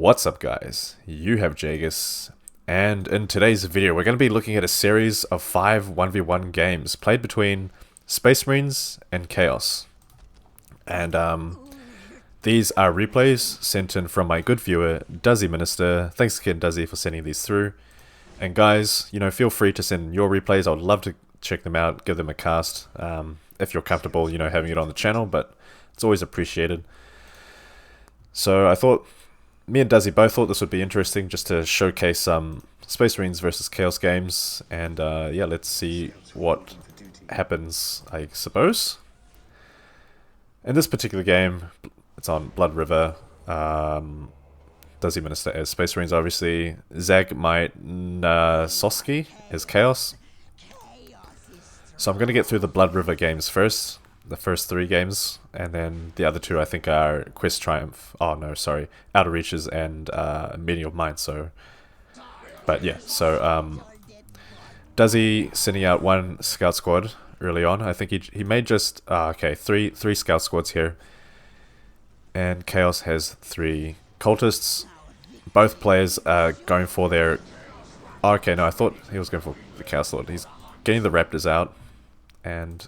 What's up guys, you have Jagus, and in today's video we're going to be looking at a series of 5 1v1 games played between Space Marines and Chaos. And these are replays sent in from my good viewer, Duzzyminister. Thanks again Duzzy for sending these through. And guys, you know, feel free to send your replays. I would love to check them out, give them a cast, if you're comfortable, you know, having it on the channel, but it's always appreciated. So I thought, me and Duzzy both thought this would be interesting just to showcase some Space Marines versus Chaos games, and yeah, let's see what happens, I suppose. In this particular game, it's on Blood River, Duzzyminister as Space Marines obviously, Soski as Chaos. So I'm going to get through the Blood River games first. The first 3 games, and then the other 2 I think are Quest Triumph, oh no, sorry, Outer Reaches and Meeting of Minds, so, but yeah, so, Duzzy sending out 1 scout squad early on. I think he made just, okay, three scout squads here, and Chaos has 3 cultists. Both players are going for their, oh, okay, no, I thought he was going for the Chaos Lord. He's getting the Raptors out, and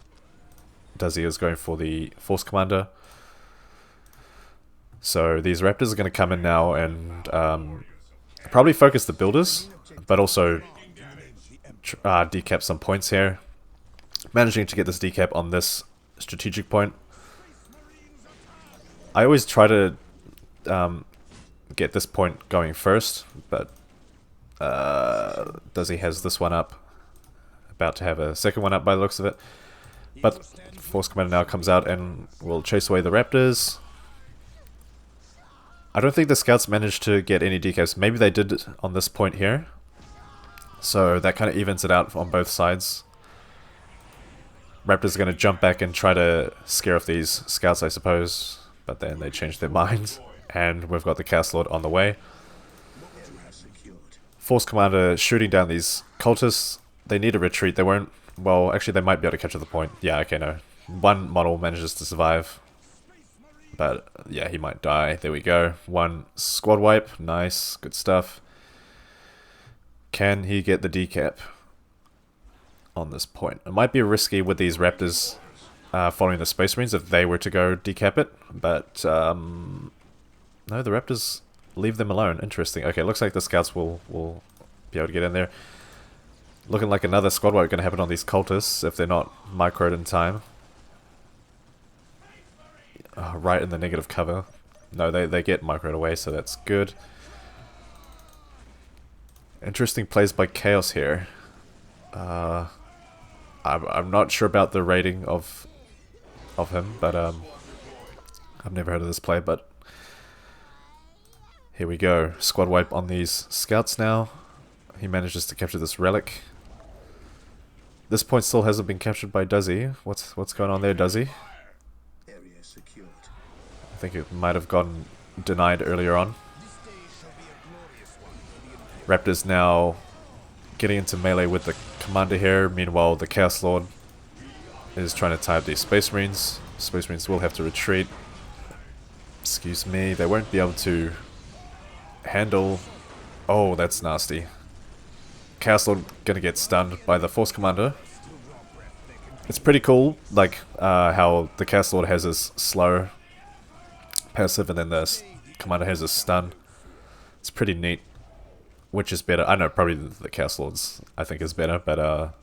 Duzzy is going for the Force Commander. So these Raptors are going to come in now and probably focus the builders, but also decap some points here. Managing to get this decap on this strategic point. I always try to get this point going first, but Duzzy has this one up. About to have a second one up by the looks of it. But Force Commander now comes out and will chase away the Raptors. I don't think the scouts managed to get any decaps. Maybe they did on this point here. So that kind of evens it out on both sides. Raptors are going to jump back and try to scare off these scouts, I suppose. But then they change their minds. And we've got the Chaos Lord on the way. Force Commander shooting down these cultists. They need a retreat. They won't. Well, actually, they might be able to capture the point. Yeah, okay, no. 1 model manages to survive. But, yeah, he might die. There we go. 1 squad wipe. Nice. Good stuff. Can he get the decap on this point? It might be risky with these Raptors following the Space Marines if they were to go decap it. But, no, the Raptors leave them alone. Interesting. Okay, looks like the scouts will be able to get in there. Looking like another squad wipe going to happen on these cultists if they're not microed in time. Right in the negative cover. No, they get microed away, so that's good. Interesting plays by Chaos here. I'm not sure about the rating of him, but I've never heard of this play, but here we go. Squad wipe on these scouts now. He manages to capture this relic. This point still hasn't been captured by Duzzy. What's going on there, Duzzy? I think it might have gotten denied earlier on. Raptors now getting into melee with the commander here. Meanwhile, the Chaos Lord is trying to tie up these Space Marines. Space Marines will have to retreat. Excuse me, they won't be able to handle... Oh, that's nasty. Chaos Lord gonna get stunned by the Force Commander. It's pretty cool, like how the Chaos Lord has his slow passive and then the Commander has his stun. It's pretty neat. Which is better? I know probably the Chaos Lord's I think is better, but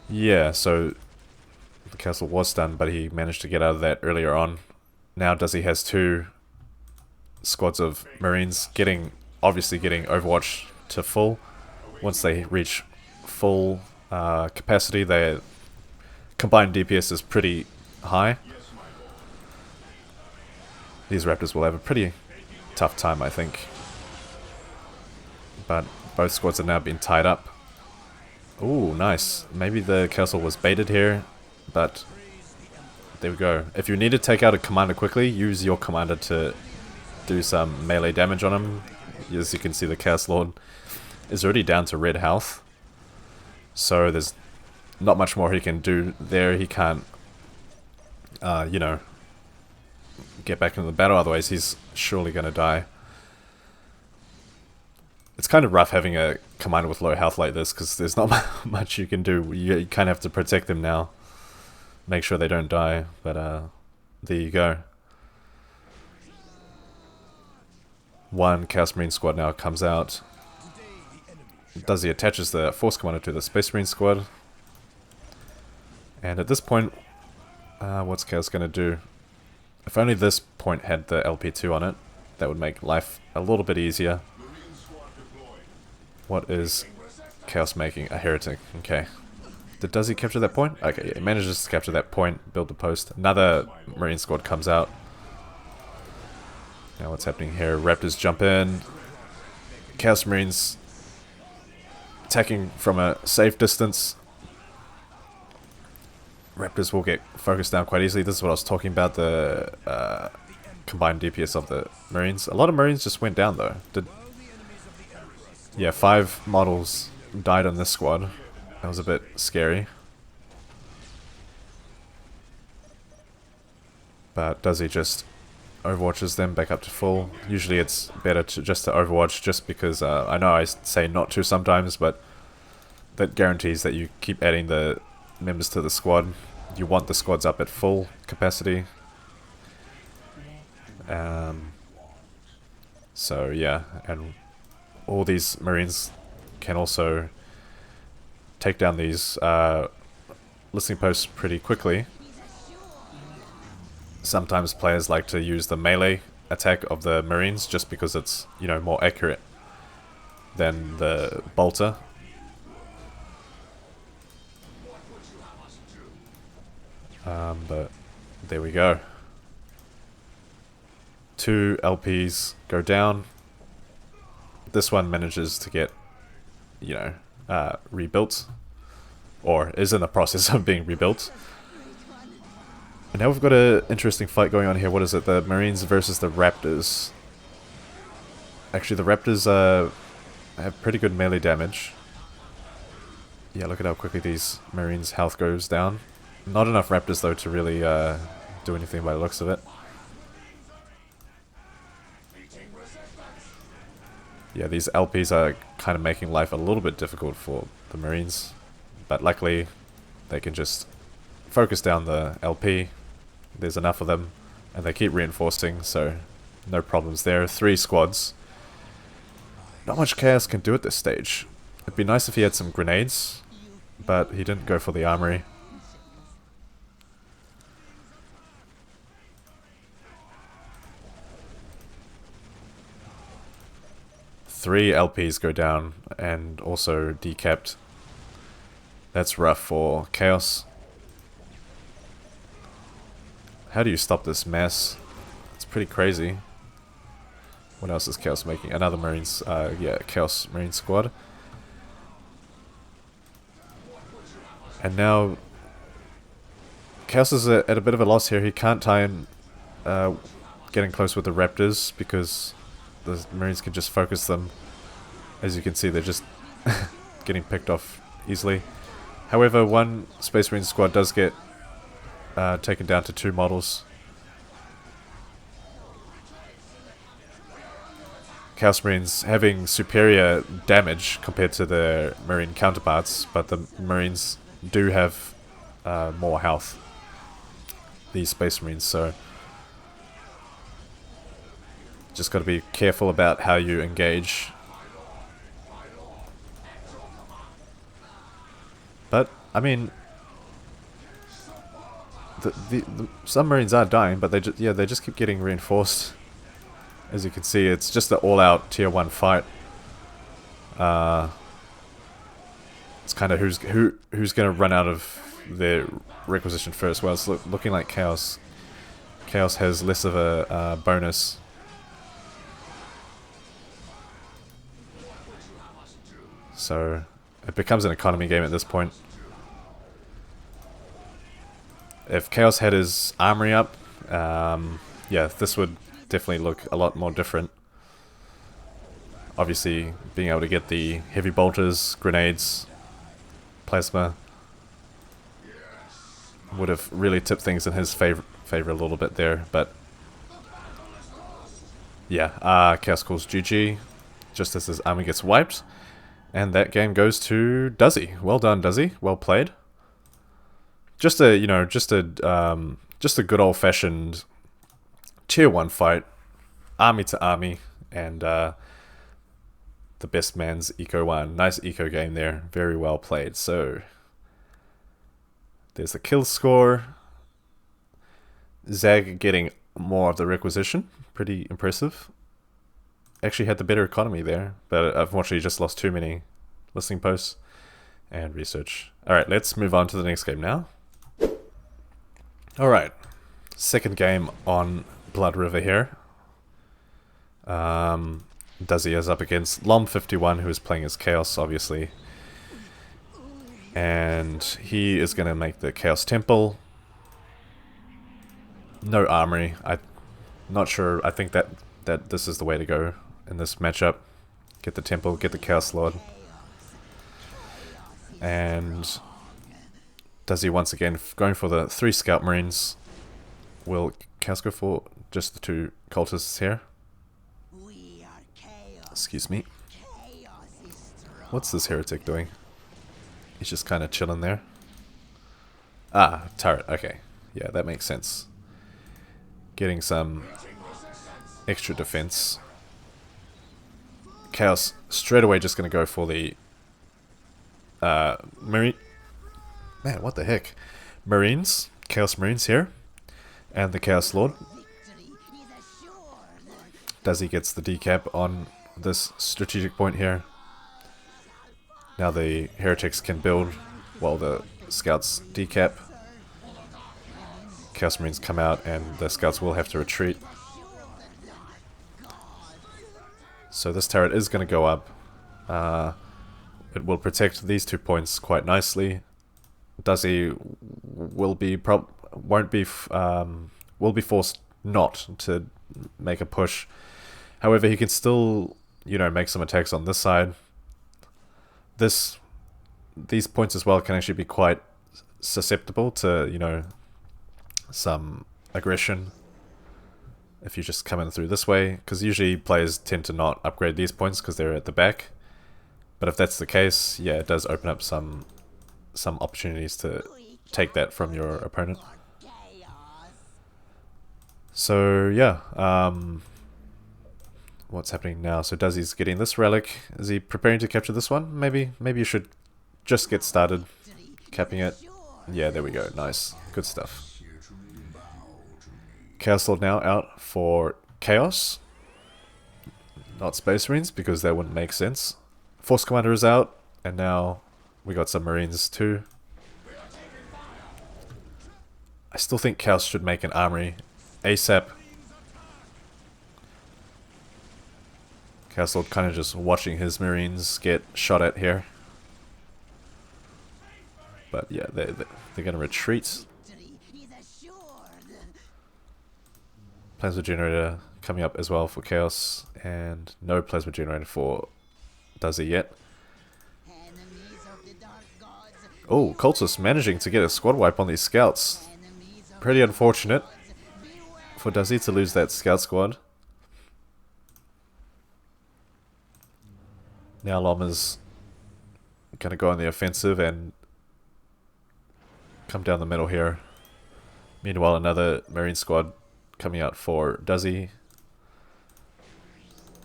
yeah. So the Chaos Lord was stunned, but he managed to get out of that earlier on. Now Duzzy has 2 squads of Marines obviously getting Overwatch to full. Once they reach full capacity, their combined DPS is pretty high. These Raptors will have a pretty tough time, I think. But both squads have now been tied up. Ooh, nice. Maybe the Chaos Lord was baited here, but there we go. If you need to take out a commander quickly, use your commander to do some melee damage on him. As you can see, the Chaos Lord is already down to red health. So there's not much more he can do there. He can't, you know, get back into the battle, otherwise he's surely going to die. It's kind of rough having a commander with low health like this, because there's not much you can do. You kind of have to protect them now. Make sure they don't die, but there you go. One Chaos Marine squad now comes out. Duzzy attaches the Force Commander to the Space Marine squad. And at this point, what's Chaos going to do? If only this point had the LP2 on it, that would make life a little bit easier. What is Chaos making? A heretic. Okay. Does he capture that point? Okay, yeah, he manages to capture that point, build the post. Another Marine squad comes out. Now what's happening here? Raptors jump in. Chaos Marines attacking from a safe distance. Raptors will get focused down quite easily. This is what I was talking about, the combined DPS of the Marines. A lot of Marines just went down though. Yeah, 5 models died on this squad. That was a bit scary. But does he just overwatches them back up to full? Usually it's better to just to overwatch, just because I know I say not to sometimes, but that guarantees that you keep adding the members to the squad. You want the squads up at full capacity. So yeah, and all these Marines can also take down these listening posts pretty quickly. Sometimes players like to use the melee attack of the Marines just because it's, you know, more accurate than the bolter. But there we go. 2 LPs go down. This one manages to get, you know, rebuilt, or is in the process of being rebuilt. And now we've got an interesting fight going on here. What is it? The Marines versus the Raptors. Actually, the Raptors have pretty good melee damage. Yeah, look at how quickly these Marines' health goes down. Not enough Raptors, though, to really do anything by the looks of it. Yeah, these LPs are kind of making life a little bit difficult for the Marines. But luckily, they can just focus down the LP. There's enough of them, and they keep reinforcing, so no problems there. 3 squads. Not much Chaos can do at this stage. It'd be nice if he had some grenades, but he didn't go for the armory. Three LPs go down and also decapped. That's rough for Chaos. How do you stop this mess? It's pretty crazy. What else is Chaos making? Another Marines, yeah, Chaos Marine squad. And now Chaos is at a bit of a loss here. He can't tie in getting close with the Raptors because the Marines can just focus them. As you can see, they're just getting picked off easily. However, one Space Marine squad does get taken down to 2 models. Chaos Marines having superior damage compared to their Marine counterparts, but the Marines do have more health, these Space Marines, so just got to be careful about how you engage. But, I mean, the some Marines are dying, but they just keep getting reinforced. As you can see, it's just an all-out tier 1 fight. It's kind of who's going to run out of their requisition first. Well, it's looking like Chaos has less of a bonus. So it becomes an economy game at this point. If Chaos had his armory up, yeah, this would definitely look a lot more different. Obviously, being able to get the heavy bolters, grenades, plasma would have really tipped things in his favor a little bit there, but Yeah, Chaos calls GG just as his army gets wiped. And that game goes to Duzzy. Well done, Duzzy. Well played. Just a, just a good old-fashioned tier 1 fight. Army to army. And, the best man's eco 1. Nice eco game there. Very well played. So, there's the kill score. Zag getting more of the requisition. Pretty impressive. Actually had the better economy there, but unfortunately just lost too many listing posts and research. Alright, let's move on to the next game now. Alright, second game on Blood River here. Duzzy is up against Lom51, who is playing as Chaos, obviously. And he is going to make the Chaos Temple. No armory. I'm not sure. I think that this is the way to go in this matchup. Get the Temple, get the Chaos Lord. And Duzzy once again going for the 3 Scout Marines. Will Chaos go for just the 2 cultists here? Excuse me. What's this heretic doing? He's just kind of chilling there. Ah, turret. Okay. Yeah, that makes sense. Getting some extra defense. Chaos straight away just going to go for the Marine. Man, what the heck? Marines. Chaos Marines here. And the Chaos Lord. Duzzy gets the decap on this strategic point here. Now the heretics can build while the scouts decap. Chaos Marines come out and the scouts will have to retreat. So this turret is going to go up. It will protect these 2 points quite nicely. Duzzy will be will be forced not to make a push. However, he can still, make some attacks on this side. These points as well can actually be quite susceptible to, some aggression if you just come in through this way, because usually players tend to not upgrade these points because they're at the back. But if that's the case, yeah, it does open up some opportunities to take that from your opponent. So yeah, what's happening now? So Duzzy's getting this relic. Is he preparing to capture this one? Maybe you should just get started capping it. Yeah, there we go. Nice, good stuff. Chaos Lord now out for Chaos. Not Space Marines, because that wouldn't make sense. Force Commander is out, and now we got some Marines too. I still think Chaos should make an armory ASAP. Chaos Lord kind of just watching his Marines get shot at here. But yeah, they're going to retreat. Plasma Generator coming up as well for Chaos, and no Plasma Generator for Duzzy yet. Oh, Cultist managing to get a squad wipe on these scouts. Pretty unfortunate for Duzzy to lose that scout squad. Now Lom is going to go on the offensive and come down the middle here. Meanwhile, another Marine squad coming out for Duzzy.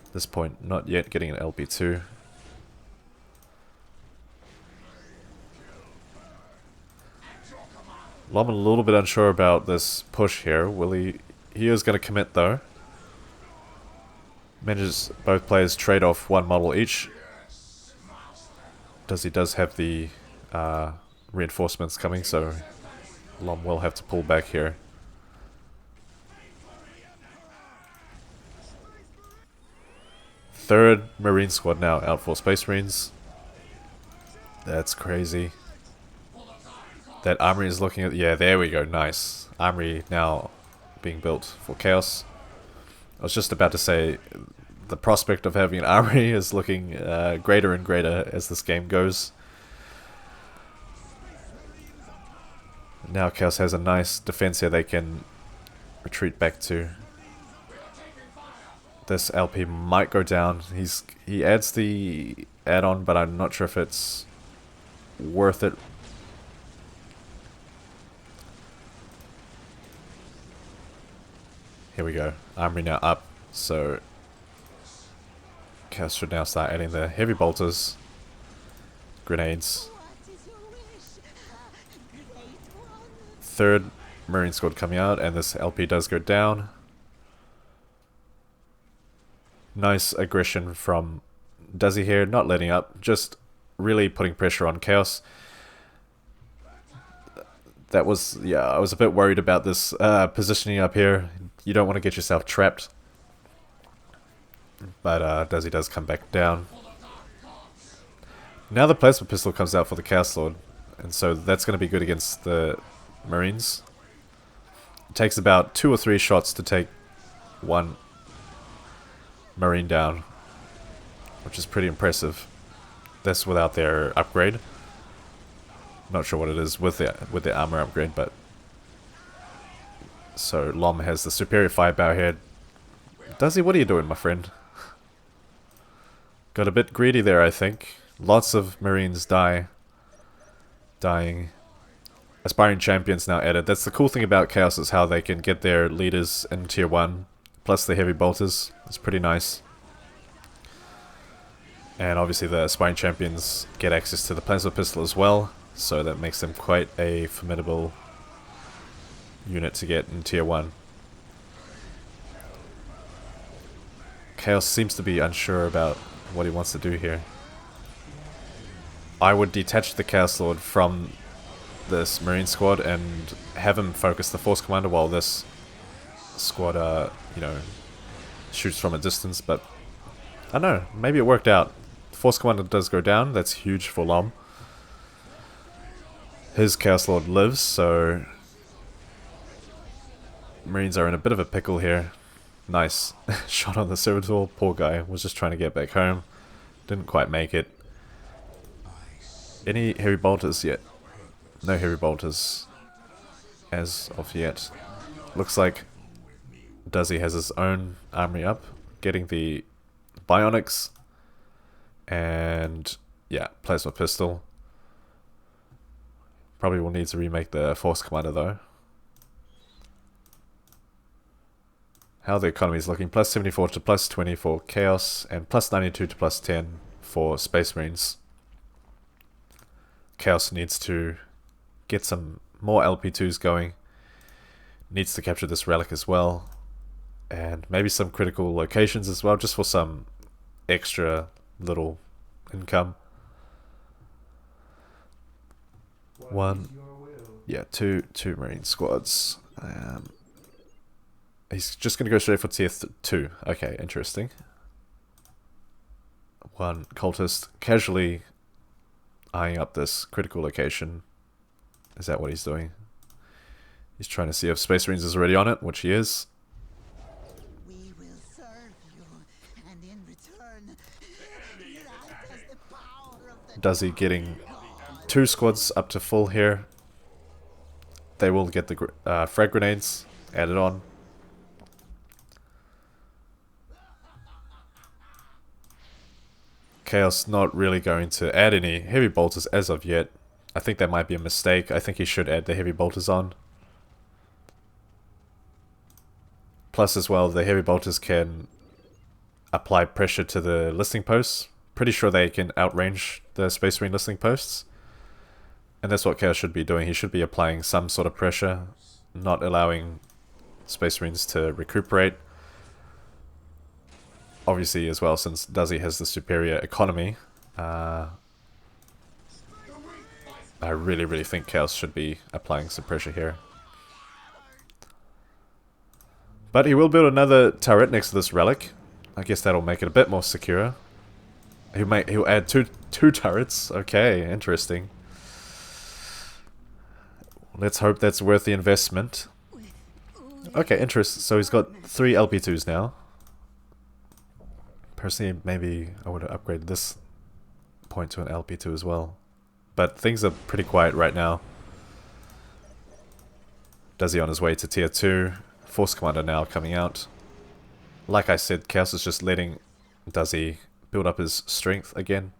At this point, not yet getting an LP2. Lom a little bit unsure about this push here. Will he is going to commit though. Manages both players trade off 1 model each. Duzzy does have the reinforcements coming, so Lom will have to pull back here. Third Marine squad now out for Space Marines. That's crazy. That armory is looking at... Yeah, there we go. Nice. Armory now being built for Chaos. I was just about to say the prospect of having an armory is looking greater and greater as this game goes. Now Chaos has a nice defense here they can retreat back to. This LP might go down. He adds the add-on, but I'm not sure if it's worth it. Here we go. Armory now up, so Chaos should now start adding the heavy bolters, grenades. Third Marine squad coming out, and this LP does go down. Nice aggression from Duzzy here, not letting up, just really putting pressure on Chaos. That was, yeah, I was a bit worried about this positioning up here. You don't want to get yourself trapped. But Duzzy does come back down. Now the plasma pistol comes out for the Chaos Lord, and so that's going to be good against the Marines. It takes about 2 or 3 shots to take one Marine down, which is pretty impressive. That's without their upgrade. Not sure what it is with their armor upgrade, but so Lom has the superior firepower here. Duzzy, what are you doing, my friend? Got a bit greedy there, I think. Lots of Marines dying. Aspiring champions now added. That's the cool thing about Chaos, is how they can get their leaders in tier 1, plus the heavy bolters. It's pretty nice. And obviously the aspiring champions get access to the plasma pistol as well, so that makes them quite a formidable unit to get in tier 1. Chaos seems to be unsure about what he wants to do here. I would detach the Chaos Lord from this Marine squad and have him focus the Force Commander while this squad, you know, shoots from a distance, but I don't know, maybe it worked out. Force Commander does go down, that's huge for Lom. His Chaos Lord lives, so Marines are in a bit of a pickle here. Nice. Shot on the Servitor, poor guy, was just trying to get back home. Didn't quite make it. Any heavy bolters yet? No heavy bolters as of yet. Looks like Duzzy has his own armory up, getting the bionics and yeah, plasma pistol. Probably will need to remake the Force Commander though. How the economy is looking: plus 74 to plus 20 for Chaos, and plus 92 to plus 10 for Space Marines. Chaos needs to get some more LP2s going. Needs to capture this relic as well. And maybe some critical locations as well, just for some extra little income. Two Marine squads. He's just going to go straight for tier 2. Okay, interesting. One cultist casually eyeing up this critical location. Is that what he's doing? He's trying to see if Space Marines is already on it, which he is. We will serve you, and in return, grant us the power of the Duzzy getting 2 squads up to full here. They will get the frag grenades added on. Chaos not really going to add any heavy bolters as of yet. I think that might be a mistake. I think he should add the heavy bolters on. Plus as well, the heavy bolters can apply pressure to the listing posts. Pretty sure they can outrange the Space Marine listing posts. And that's what Chaos should be doing. He should be applying some sort of pressure, not allowing Space Marines to recuperate. Obviously as well, since Duzzy has the superior economy, I really think Chaos should be applying some pressure here. But he will build another turret next to this relic. I guess that'll make it a bit more secure. He'll add two turrets. Okay, interesting. Let's hope that's worth the investment. Okay, interesting. So he's got 3 LP2s now. Personally, maybe I would have upgraded this point to an LP2 as well. But things are pretty quiet right now. Duzzy on his way to tier 2. Force Commander now coming out. like I said, Chaos is just letting Duzzy build up his strength again.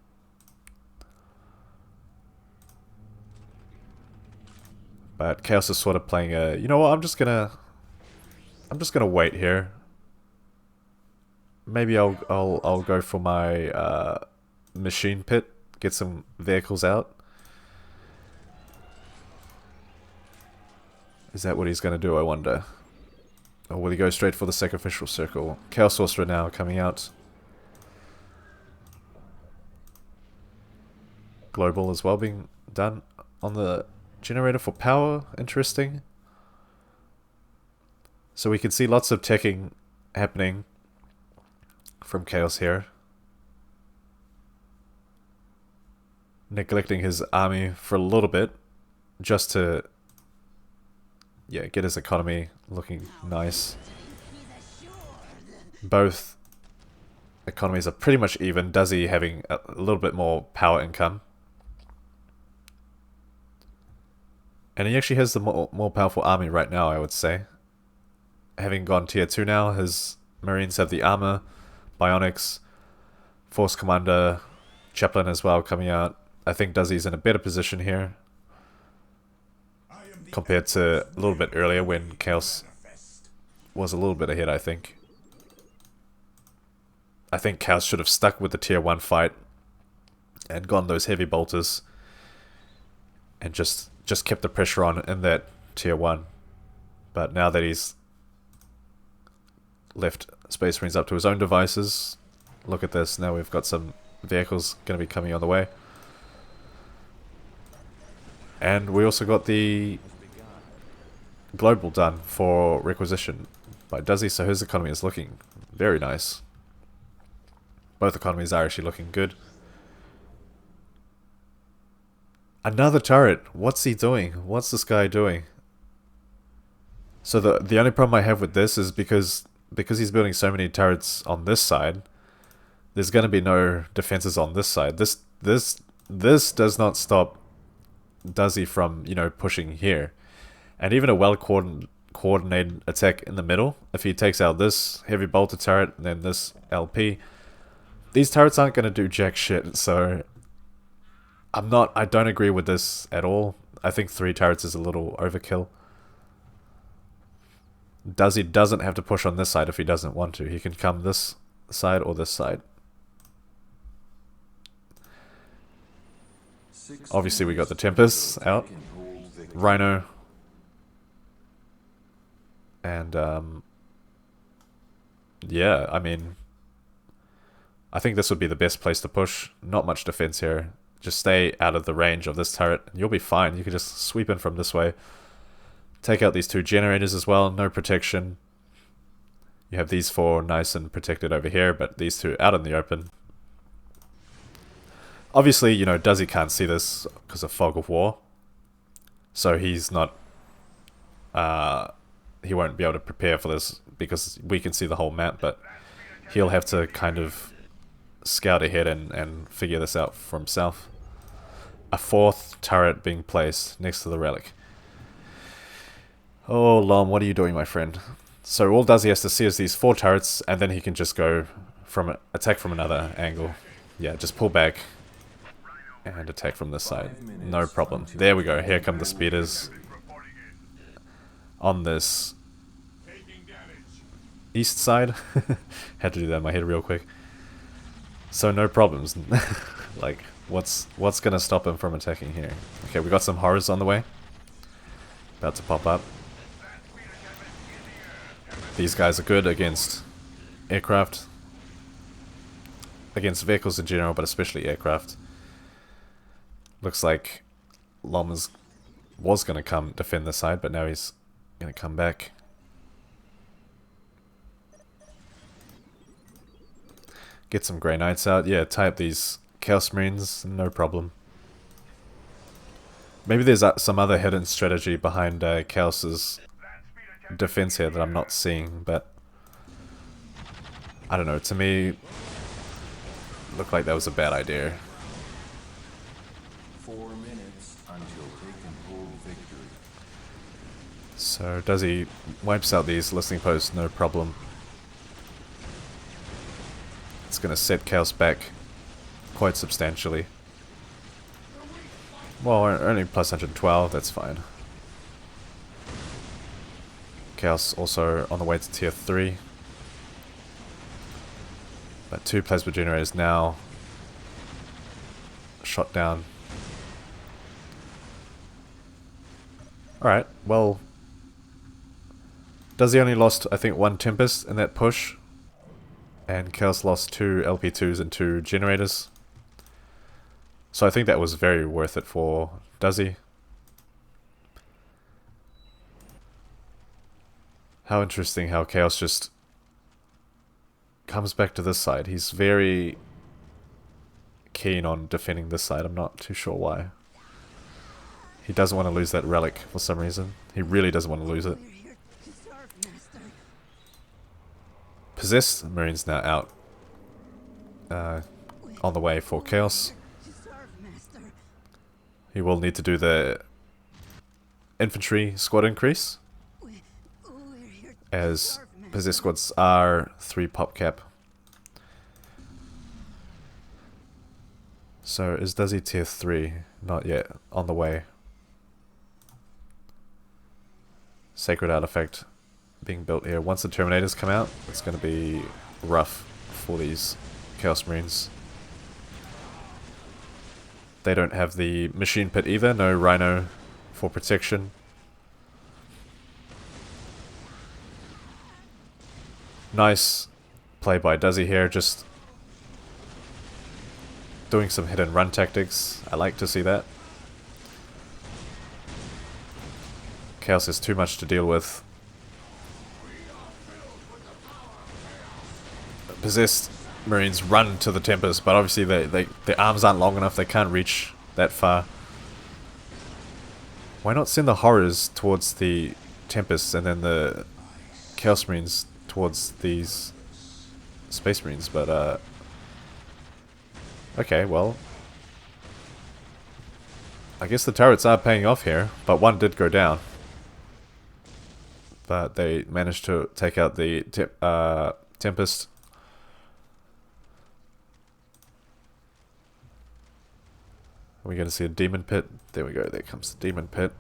But Chaos is sort of playing a, you know what, I'm just gonna wait here. Maybe I'll go for my machine pit, get some vehicles out. Is that what he's gonna do, I wonder? Or will he go straight for the sacrificial circle? Chaos Sorcerer now coming out. Global as well being done on the generator for power. Interesting. So we can see lots of teching happening from Chaos here. Neglecting his army for a little bit just to, yeah, get his economy looking nice. Both economies are pretty much even. Duzzy having a little bit more power income. And he actually has the more powerful army right now, I would say. Having gone tier 2 now, his Marines have the armor, bionics, Force Commander, Chaplain as well coming out. I think Duzzy's in a better position here compared to a little bit earlier when Chaos was a little bit ahead, I think. I think Chaos should have stuck with the tier 1 fight and gone those heavy bolters and just kept the pressure on in that tier 1. But now that he's left Space Marines up to his own devices, look at this, now we've got some vehicles going to be coming on the way. And we also got the global done for requisition by Duzzy, so his economy is looking very nice. Both economies are actually looking good. Another turret. What's he doing? What's this guy doing? So the only problem I have with this is because he's building so many turrets on this side, there's going to be no defenses on this side. This does not stop Duzzy from, you know, pushing here. And even a well-coordinated attack in the middle, if he takes out this heavy bolter turret and then this LP, these turrets aren't going to do jack shit, so I don't agree with this at all. I think 3 turrets is a little overkill. Duzzy doesn't have to push on this side if he doesn't want to. He can come this side or this side. Obviously we got the Tempest out. Rhino. And yeah, I mean, I think this would be the best place to push. Not much defense here. Just stay out of the range of this turret and you'll be fine. You can just sweep in from this way. Take out these 2 generators as well. No protection. You have these 4 nice and protected over here, but these 2 out in the open. Obviously, you know, Duzzy can't see this because of Fog of War. So he's not... he won't be able to prepare for this because we can see the whole map, but he'll have to kind of scout ahead and figure this out for himself. A 4th turret being placed next to the relic. Oh, Lom, what are you doing, my friend? So all Duzzy has to see is these 4 turrets, and then he can just go from attack from another angle. Yeah, just pull back and attack from this side. No problem. There we go. Here come the speeders on this east side. Had to do that in my head real quick. So no problems. Like, what's gonna stop him from attacking here? Okay, we got some horrors on the way. About to pop up. These guys are good against aircraft. Against vehicles in general, but especially aircraft. Looks like Lom was gonna come defend the side, but now he's gonna come back. Get some Grey Knights out. Yeah, tie up these Chaos Marines, no problem. Maybe there's some other hidden strategy behind Chaos's defense here that I'm not seeing, but I don't know. To me, looked like that was a bad idea. 4 minutes until they can pull victory. So Duzzy wipes out these listening posts, no problem. It's going to set Chaos back quite substantially. Well, only plus 112, that's fine. Chaos also on the way to tier 3. But 2 plasma generators now shot down. Alright, well, Duzzy only lost, I think, 1 Tempest in that push. And Chaos lost 2 LP2s and 2 generators. So I think that was very worth it for Duzzy. How interesting how Chaos just comes back to this side. He's very keen on defending this side. I'm not too sure why. He doesn't want to lose that relic for some reason. He really doesn't want to lose it. Possessed Marine's now out. On the way for Chaos. He will need to do the infantry squad increase, as possessed squads are 3 pop cap. So is Duzzy tier 3? Not yet. On the way. Sacred artifact being built here. Once the Terminators come out, it's going to be rough for these Chaos Marines. They don't have the machine pit either. No Rhino for protection. Nice play by Duzzy here, just doing some hit and run tactics. I like to see that. Chaos is too much to deal with. Possessed Marines run to the Tempest, but obviously their arms aren't long enough, they can't reach that far. Why not send the Horrors towards the Tempest and then the Chaos Marines towards these Space Marines? But okay, well, I guess the turrets are paying off here, but one did go down. But they managed to take out the Tempest. Are we going to see a Demon Pit? There we go, there comes the Demon Pit.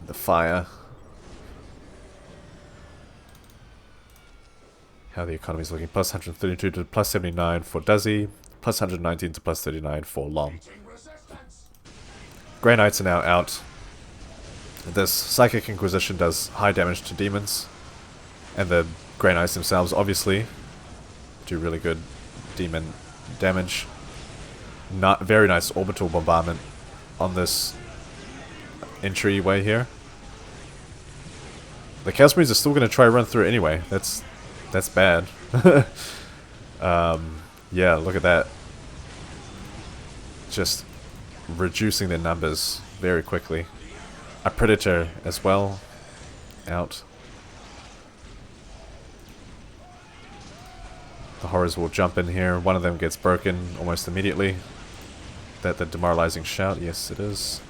The fire. How the economy's looking. Plus 132 to plus 79 for Duzzy. Plus 119 to plus 39 for Lom. Grey Knights are now out. This Psychic Inquisition does high damage to demons. And the Grey Knights themselves obviously do really good demon damage. Not very nice orbital bombardment on this entryway here. The Chaos Marines are still going to try to run through it anyway. That's bad. Yeah, look at that. Just reducing their numbers very quickly. A Predator as well. Out. The Horrors will jump in here. One of them gets broken almost immediately. That the demoralizing shout? Yes, it is.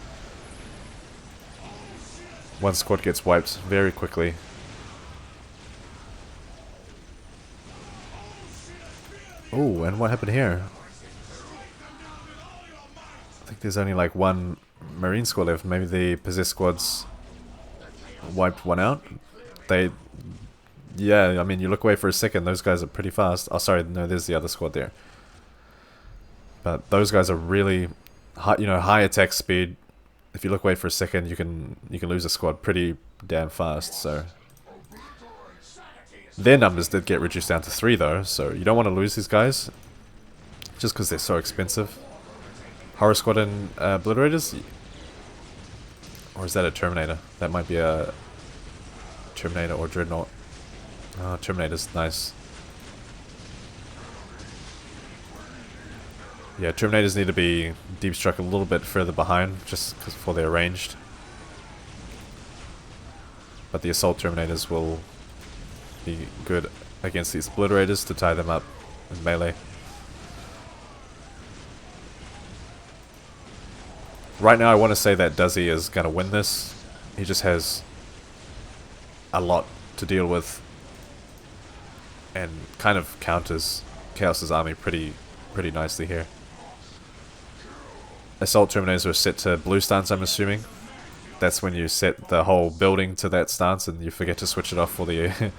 One squad gets wiped very quickly. Oh, and what happened here? I think there's only like 1 Marine squad left. Maybe the possessed squads wiped one out. Yeah, I mean, you look away for a second, those guys are pretty fast. Oh, sorry, no, there's the other squad there. But those guys are really high, high attack speed. If you look away for a second, you can lose a squad pretty damn fast. So their numbers did get reduced down to 3 though, so you don't want to lose these guys just because they're so expensive. Horror Squad and Obliterators, or is that a Terminator? That might be a Terminator or Dreadnought. Oh, Terminator's nice. Yeah, Terminators need to be deep struck a little bit further behind, just before they're ranged. But the Assault Terminators will be good against these Obliterators to tie them up in melee. Right now I want to say that Duzzy is going to win this. He just has a lot to deal with and kind of counters Chaos's army pretty nicely here. Assault Terminators are set to blue stance, I'm assuming. That's when you set the whole building to that stance and you forget to switch it off for the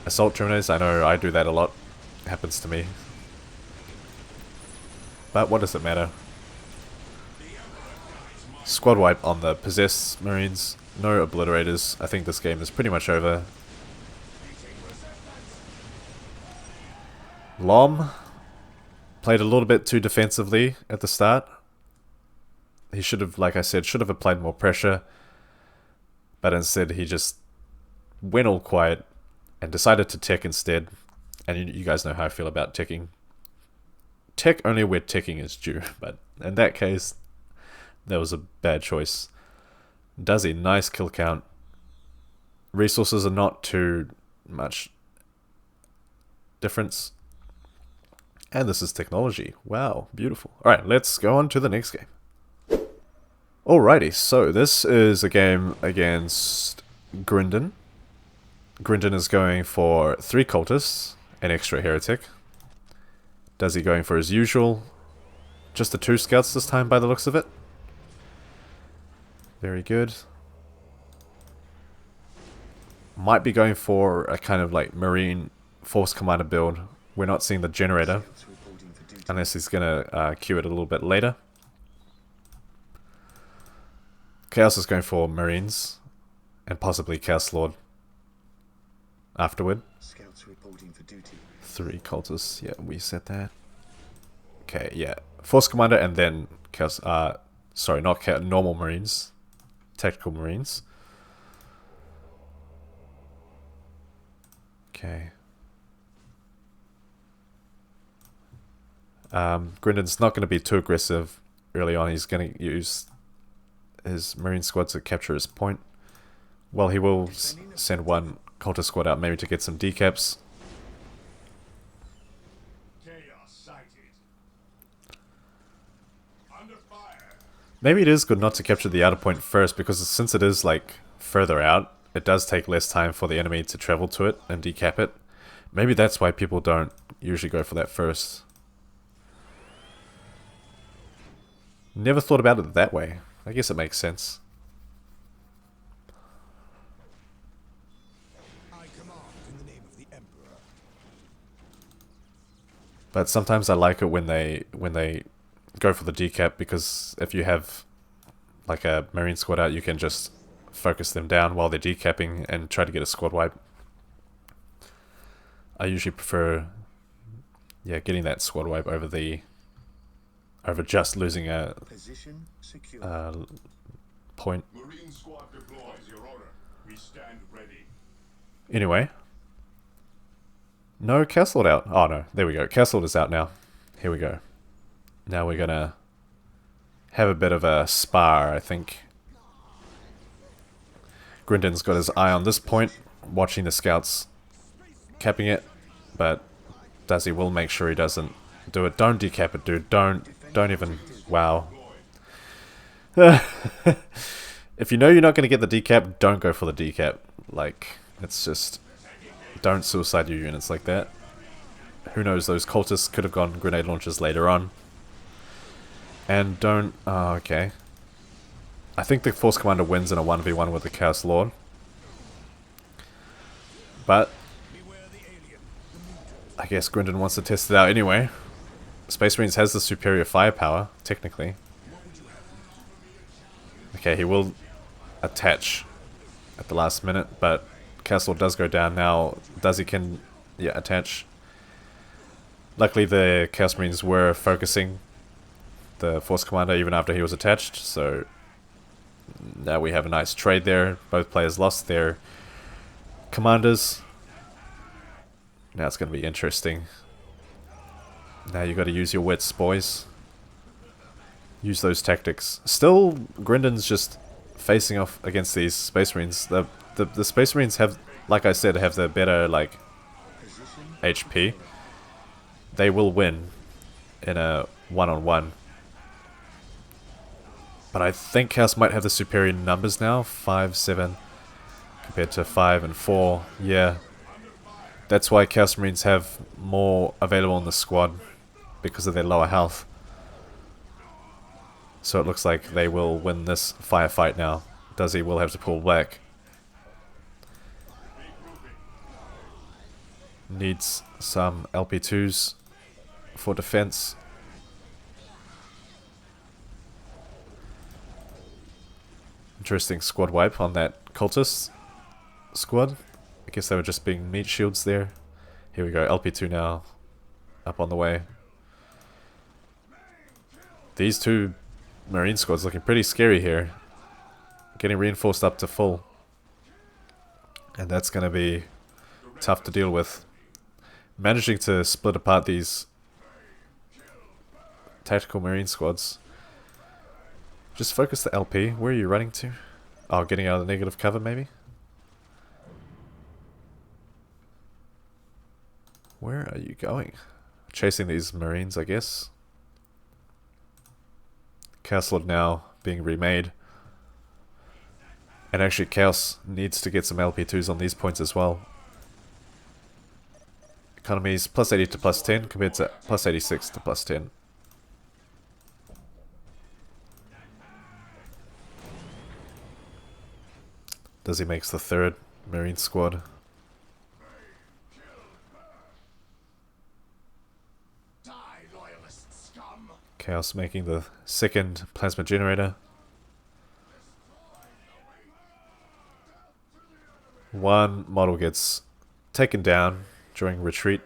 Assault Terminators. I know I do that a lot. It happens to me. But what does it matter? Squad wipe on the Possessed Marines. No Obliterators. I think this game is pretty much over. Lom played a little bit too defensively at the start. He should have, like I said, should have applied more pressure. But instead he just went all quiet and decided to tech instead. And you guys know how I feel about teching. Tech only where teching is due. But in that case, that was a bad choice. Duzzy, nice kill count. Resources are not too much difference. And this is technology. Wow, beautiful. Alright, let's go on to the next game. Alrighty, so this is a game against Grindon. Grindon is going for 3 cultists, an extra heretic. Duzzy going for his usual. Just the 2 scouts this time by the looks of it. Very good. Might be going for a kind of like Marine Force Commander build. We're not seeing the generator. Unless he's going to queue it a little bit later. Chaos is going for Marines. And possibly Chaos Lord. Afterward. 3 cultists. Yeah, we said that. Okay, yeah. Force Commander and then Chaos... sorry, not Chaos, normal Marines. Tactical Marines. Okay. Grindon's not going to be too aggressive early on. He's going to use his Marine squad to capture his point. Well, he will send 1 cultist squad out maybe to get some decaps. Maybe it is good not to capture the outer point first, because since it is like further out, it does take less time for the enemy to travel to it and decap it. Maybe that's why people don't usually go for that first. Never thought about it that way. I guess it makes sense. But sometimes I like it when they go for the decap, because if you have like a Marine squad out, you can just focus them down while they're decapping and try to get a squad wipe. I usually prefer, yeah, getting that squad wipe over just losing a point. Marine squad deploys, Your Honor. We stand ready. Anyway. No, Castled out. Oh no, there we go. Castled is out now. Here we go. Now we're gonna have a bit of a spar, I think. Grindon's got his eye on this point, watching the scouts capping it, but Duzzy will make sure he doesn't do it. Don't decap it, dude. Don't even... Wow. If you know you're not going to get the decap, don't go for the decap. Like, it's just... Don't suicide your units like that. Who knows, those cultists could have gone grenade launchers later on. And don't... Oh, okay. I think the Force Commander wins in a 1v1 with the Chaos Lord. But... I guess Grindon wants to test it out anyway. Space Marines has the superior firepower, technically. Okay, he will attach at the last minute, but Chaos Lord does go down now. Does he can, yeah, attach. Luckily the Chaos Marines were focusing the Force Commander even after he was attached, so now we have a nice trade there. Both players lost their commanders. Now it's going to be interesting. Now you got to use your wits, boys. Use those tactics. Still, Grindon's just facing off against these Space Marines. The Space Marines have, like I said, have the better, like, HP. They will win in a one-on-one. But I think Chaos might have the superior numbers now. 5, 7, compared to 5 and 4. Yeah. That's why Chaos Marines have more available in the squad, because of their lower health. So it looks like they will win this firefight now. Duzzy will have to pull back. Needs some LP2s for defense. Interesting squad wipe on that cultist squad. I guess they were just being meat shields there. Here we go, LP2 now up on the way. These two Marine squads looking pretty scary here. Getting reinforced up to full. And that's going to be tough to deal with. Managing to split apart these tactical Marine squads. Just focus the LP. Where are you running to? Oh, getting out of the negative cover maybe? Where are you going? Chasing these Marines, I guess. Chaos Lord now being remade. And actually Chaos needs to get some LP2s on these points as well. Economies plus 80 to plus 10 compared to plus 86 to plus 10. Does he makes the third Marine squad? Chaos making the second plasma generator. One model gets taken down during retreat.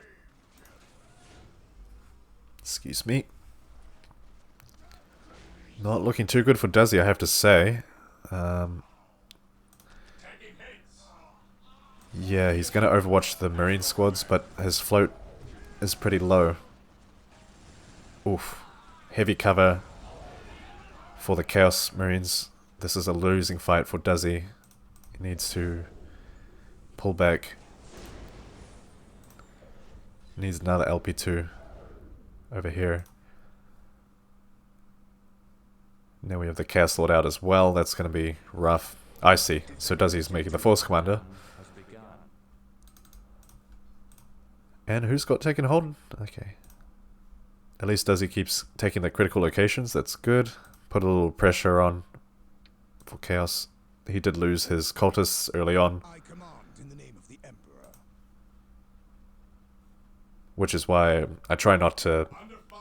Excuse me. Not looking too good for Duzzy, I have to say. Yeah, he's going to overwatch the Marine squads, but his float is pretty low. Oof. Heavy cover for the Chaos Marines. This is a losing fight for Duzzy. He needs to pull back. Needs another LP2 over here. Now we have the Chaos Lord out as well. That's going to be rough. I see. So Duzzy's making the Force Commander. And who's got taken hold? Okay. At least Duzzy keeps taking the critical locations. That's good. Put a little pressure on for Chaos. He did lose his cultists early on. I command in the name of the Emperor. Which is why I try not to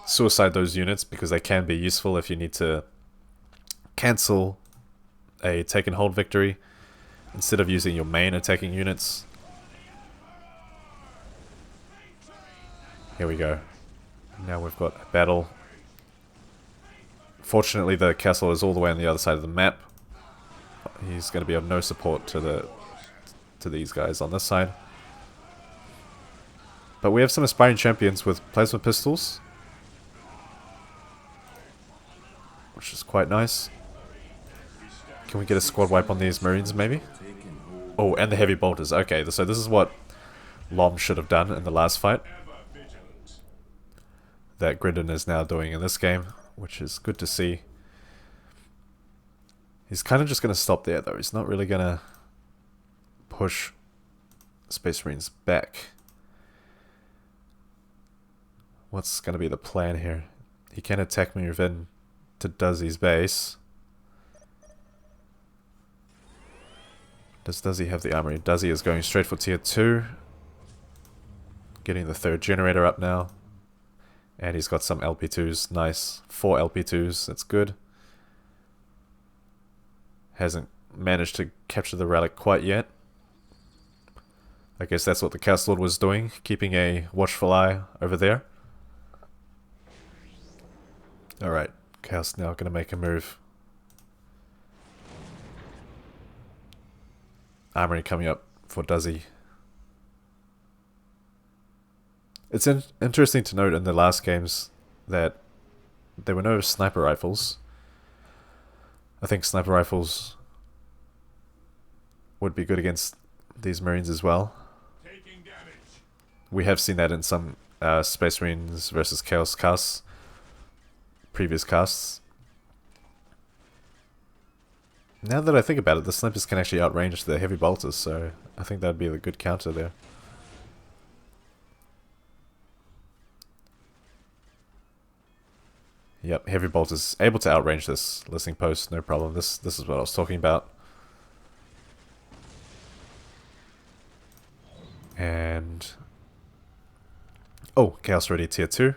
suicide those units, because they can be useful if you need to cancel a taken hold victory instead of using your main attacking units. Here we go. Now we've got a battle. Fortunately, the castle is all the way on the other side of the map. He's going to be of no support to these guys on this side. But we have some aspiring champions with plasma pistols, which is quite nice. Can we get a squad wipe on these Marines, maybe? Oh, and the heavy bolters. Okay, so this is what Lom should have done in the last fight. That Gridden is now doing in this game, which is good to see. He's kind of just going to stop there, though. He's not really going to push Space Marines back. What's going to be the plan here? He can attack move in to Duzzy's base. Does Duzzy have the armory? Duzzy is going straight for tier 2. Getting the third generator up now. And he's got some LP2s. Nice. 4 LP2s. That's good. Hasn't managed to capture the relic quite yet. I guess that's what the Chaos Lord was doing. Keeping a watchful eye over there. Alright. Chaos now going to make a move. Armory coming up for Duzzy. It's interesting to note in the last games that there were no sniper rifles. I think sniper rifles would be good against these Marines as well. We have seen that in some Space Marines versus Chaos casts, previous casts. Now that I think about it, the snipers can actually outrange the heavy bolters, so I think that'd be a good counter there. Yep, Heavy Bolt is able to outrange this listening post, no problem. This is what I was talking about. And oh, Chaos ready tier 2.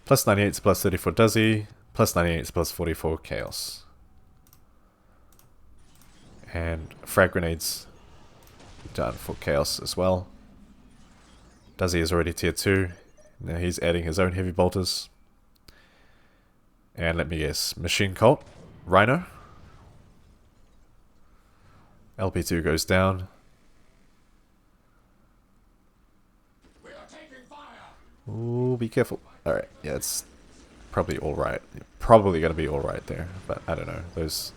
Plus 98 to plus 30 for Duzzy, plus 98 to plus 40 for Chaos. And frag grenades done for Chaos as well. Duzzy is already tier 2. Now he's adding his own heavy bolters. And let me guess, Machine Cult, Rhino. LP2 goes down. Ooh, be careful. Alright, yeah, it's probably alright. Probably gonna be alright there, but I don't know. Those.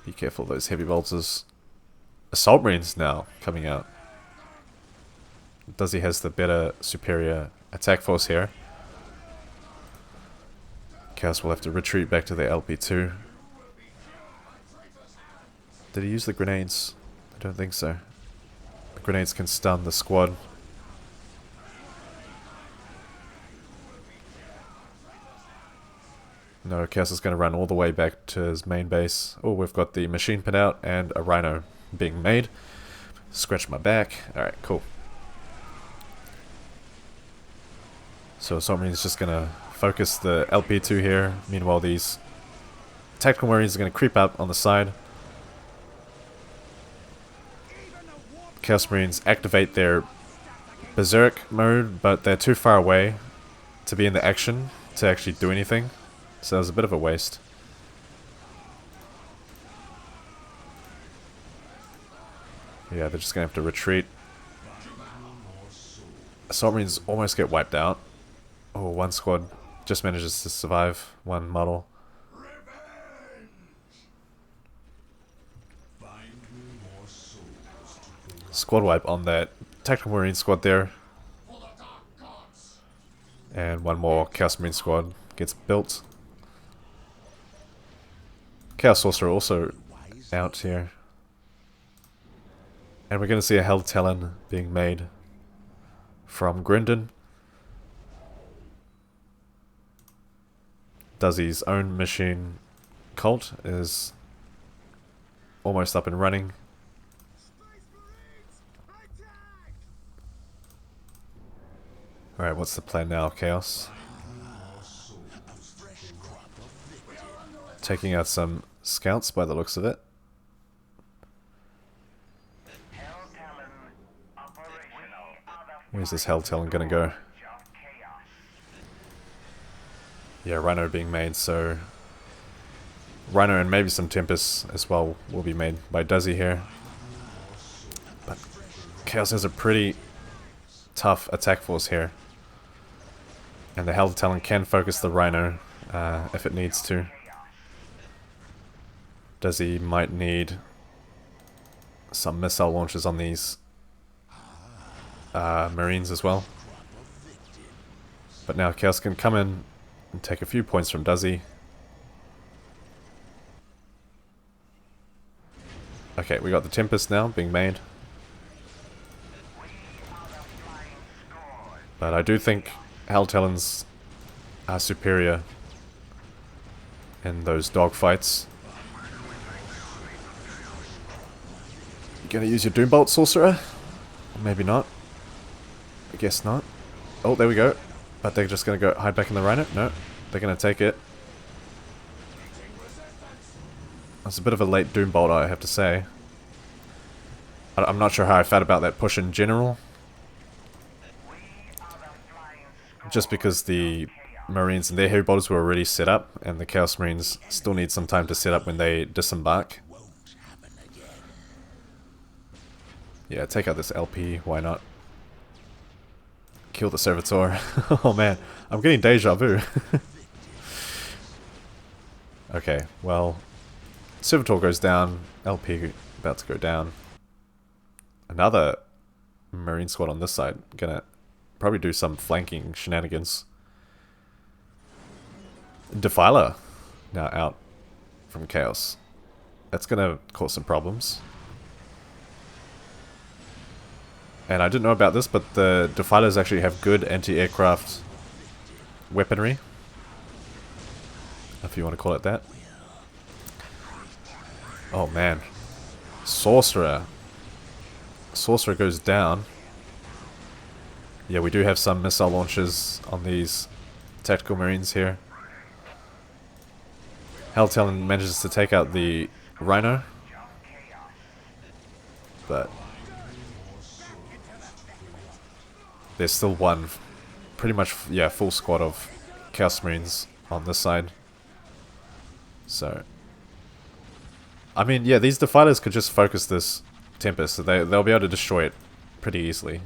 Be careful, those heavy bolters. Assault Marines now coming out. Duzzy has the better, superior attack force here. Chaos will have to retreat back to their LP2. Did he use the grenades? I don't think so. The grenades can stun the squad. No, Chaos is going to run all the way back to his main base. Oh, we've got the machine pin out and a Rhino being made. Scratch my back. Alright, cool. So Assault Marine's just going to focus the LP2 here. Meanwhile, these Tactical Marines are going to creep up on the side. Chaos Marines activate their Berserk mode, but they're too far away to be in the action to actually do anything. So it was a bit of a waste. Yeah, they're just going to have to retreat. Assault Marines almost get wiped out. Oh, one squad just manages to survive. One model. Squad wipe on that Tactical Marine squad there. And one more Chaos Marine squad gets built. Chaos Sorcerer also out here. And we're going to see a Hell Talon being made from Grindon. Duzzy's own machine cult is almost up and running. Alright, what's the plan now, Chaos? Taking out some scouts by the looks of it. Where's this Hell Talon gonna go? Yeah, Rhino being made, so Rhino and maybe some Tempest as well will be made by Duzzy here. But Chaos has a pretty tough attack force here. And the Hell Talon can focus the Rhino if it needs to. Duzzy might need some missile launches on these Marines as well. But now Chaos can come in and take a few points from Duzzy. Okay, we got the Tempest now being made. But I do think Hell Talons are superior in those dogfights. You gonna use your Doombolt, Sorcerer? Maybe not. I guess not. Oh, there we go. But they're just gonna go hide back in the Rhino? No, they're gonna take it. That's a bit of a late Doombolt, I have to say. I'm not sure how I felt about that push in general. Just because the Marines and their heavy bolters were already set up, and the Chaos Marines still need some time to set up when they disembark. Yeah, take out this LP, why not? Kill the Servitor. Oh man, I'm getting deja vu. Okay, well, Servitor goes down, LP about to go down. Another Marine squad on this side, gonna probably do some flanking shenanigans. Defiler now out from Chaos. That's gonna cause some problems. And I didn't know about this, but the Defilers actually have good anti-aircraft weaponry, if you want to call it that. Oh man. Sorcerer. Sorcerer goes down. Yeah, we do have some missile launchers on these tactical marines here. Helltalon manages to take out the Rhino. But there's still one, pretty much, yeah, full squad of Chaos Marines on this side. So, I mean, yeah, these Defilers could just focus this Tempest, so they'll be able to destroy it pretty easily.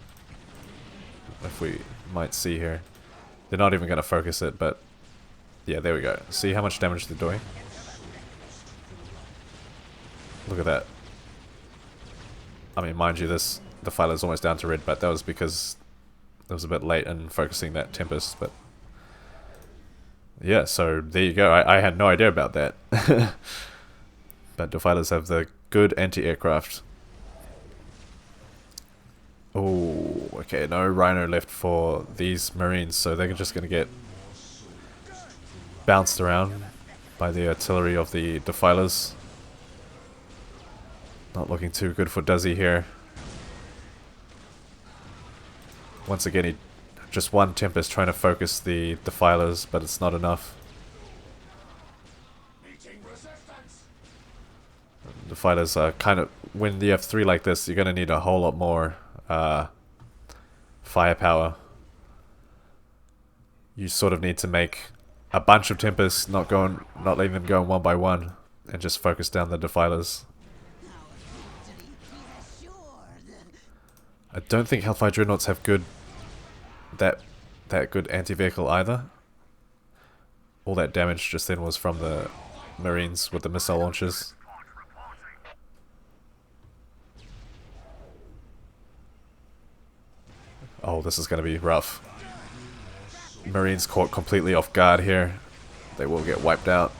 If we might see here. They're not even going to focus it, but yeah, there we go. See how much damage they're doing? Look at that. I mean, mind you, this Defiler's almost down to red, but that was because it was a bit late in focusing that Tempest, but yeah, so there you go. I had no idea about that. But Defilers have the good anti-aircraft. Oh, okay, no Rhino left for these Marines, so they're just going to get bounced around by the artillery of the Defilers. Not looking too good for Duzzy here. Once again, just one Tempest trying to focus the Defilers, but it's not enough. Defilers are kind of, when you have three like this, you're going to need a whole lot more firepower. You sort of need to make a bunch of Tempests, not letting them go one by one, and just focus down the Defilers. I don't think Hellfire Dreadnoughts have that good anti-vehicle either. All that damage just then was from the Marines with the missile launchers. Oh, this is going to be rough. Marines caught completely off guard here. They will get wiped out.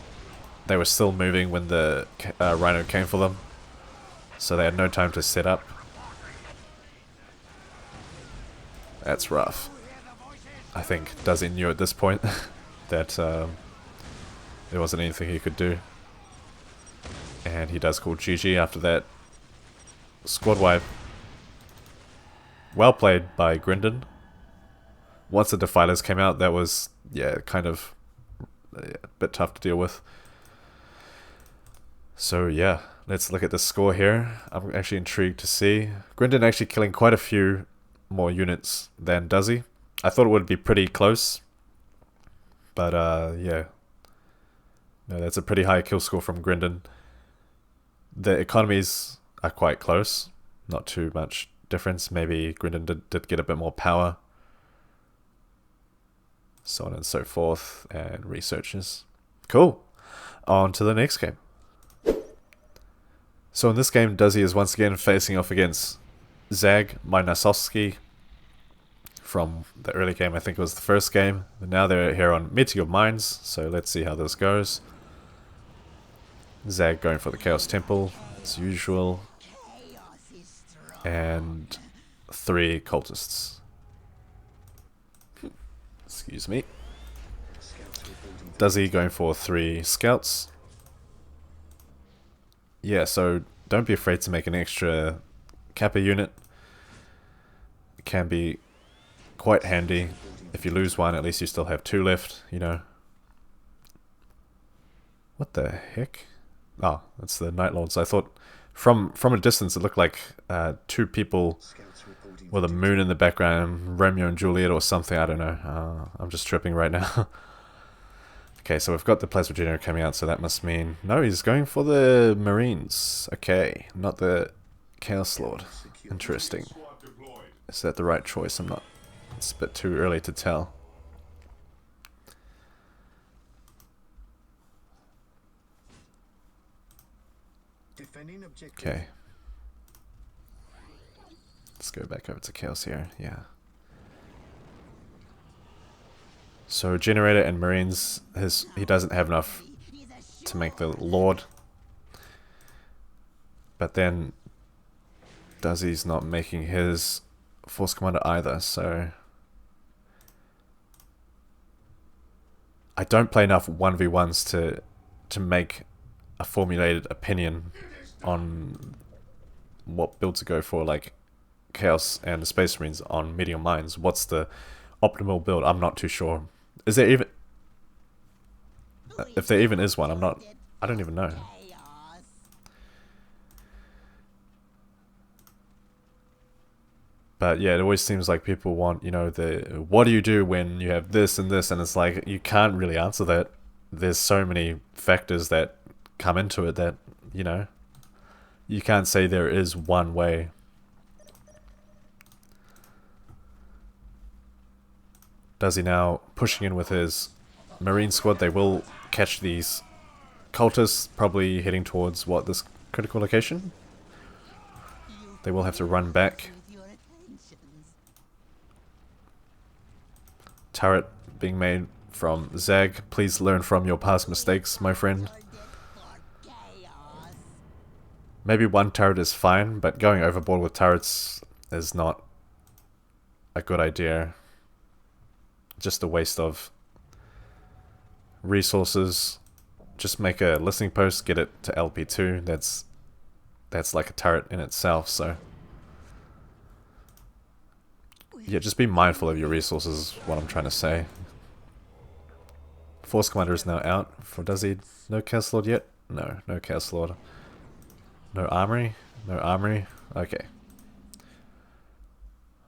They were still moving when the Rhino came for them, so they had no time to set up. That's rough. I think Duzzy knew at this point that there wasn't anything he could do. And he does call GG after that squad wipe. Well played by Grindon. Once the Defilers came out, that was, yeah, kind of a bit tough to deal with. So yeah, let's look at the score here. I'm actually intrigued to see. Grindon actually killing quite a few more units than Duzzy. I thought it would be pretty close, but yeah, no, that's a pretty high kill score from Grindon. The economies are quite close, not too much difference. Maybe Grindon did get a bit more power, so on and so forth, and researchers. Cool. On to the next game. So in this game, Duzzy is once again facing off against Zag Mynasovsky from the early game. I think it was the first game. But now they're here on Meteor Mines, so let's see how this goes. Zag going for the Chaos Temple, as usual. And 3 cultists. Excuse me. Duzzy going for 3 scouts. Yeah, so don't be afraid to make an extra Kappa unit. It can be quite handy. If you lose one, at least you still have 2 left, you know. What the heck? Oh, that's the Night Lords. I thought from a distance it looked like 2 people with a moon in the background, Romeo and Juliet or something, I don't know. I'm just tripping right now. Okay, so we've got the Plasma Generator coming out, so that must mean... No, he's going for the Marines. Okay, not the Chaos Lord. Interesting. Is that the right choice? I'm not... It's a bit too early to tell. Okay. Let's go back over to Chaos here. Yeah. So Generator and Marines, he doesn't have enough to make the Lord. But then Duzzy's not making his Force Commander either, so... I don't play enough 1v1s to make a formulated opinion on what build to go for, like Chaos and the Space Marines on Medium Mines. What's the optimal build? I'm not too sure. Is there even... if there even is one, I don't even know. Chaos. But yeah, it always seems like people want, you know, the what do you do when you have this and this, and it's like you can't really answer that. There's so many factors that come into it that, you know, you can't say there is one way. Does he now pushing in with his Marine squad? They will catch these cultists, probably heading towards what, this critical location? They will have to run back. With your attentions. Turret being made from Zag. Please learn from your past mistakes, my friend. For chaos. Maybe one turret is fine, but going overboard with turrets is not a good idea. Just a waste of resources. Just make a listening post, get it to LP2. That's like a turret in itself, so... yeah, just be mindful of your resources is what I'm trying to say. Force Commander is now out. Does he... no Chaos Lord yet? No, no Chaos Lord. No Armory? No Armory? Okay.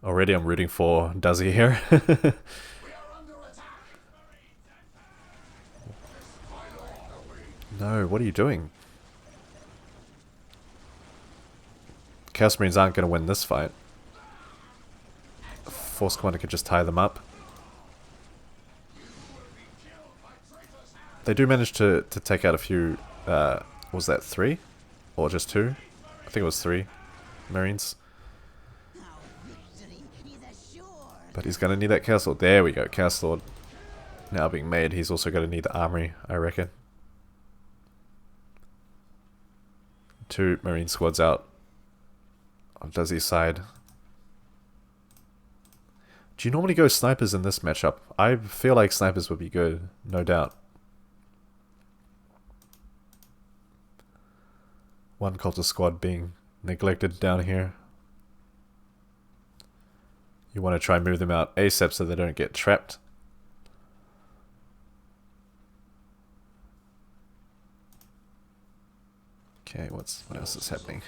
Already I'm rooting for Duzzy here. No, what are you doing? Chaos Marines aren't going to win this fight. Force Commander could just tie them up. They do manage to take out a few, was that 3? Or just 2? I think it was 3 Marines. Our victory is assured. But he's going to need that Chaos Lord. There we go, Chaos Lord now being made. He's also going to need the Armory, I reckon. 2 Marine squads out on Duzzy's side. Do you normally go snipers in this matchup? I feel like snipers would be good, no doubt. One cultist squad being neglected down here. You want to try and move them out ASAP so they don't get trapped. Okay, what else is happening?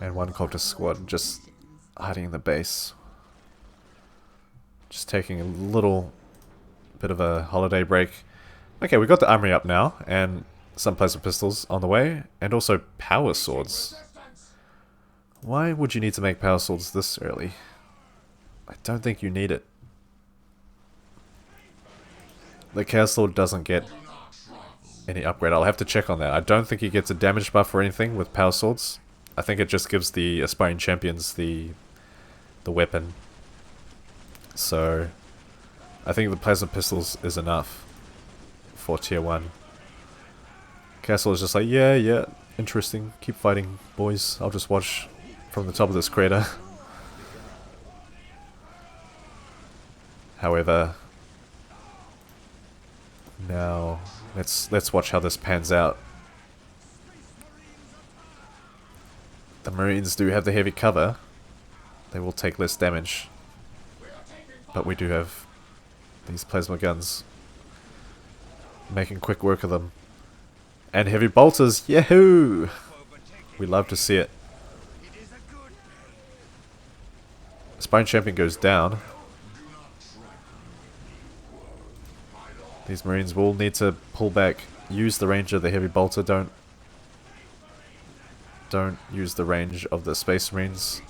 And one cultist squad just hiding in the base. Just taking a little bit of a holiday break. Okay, we got the armory up now, and some plasma pistols on the way, and also power swords. Why would you need to make power swords this early? I don't think you need it. The Chaos Lord doesn't get any upgrade. I'll have to check on that. I don't think he gets a damage buff or anything with power swords. I think it just gives the aspiring champions the weapon. So I think the plasma pistols is enough for tier 1. Castle is just like, yeah, interesting. Keep fighting, boys. I'll just watch from the top of this crater. However, now let's watch how this pans out. The Marines do have the heavy cover. They will take less damage. But we do have these plasma guns making quick work of them. And heavy bolters, yahoo! We love to see it. Spine Champion goes down. These Marines will need to pull back. Use the range of the heavy bolter. Don't use the range of the Space Marines.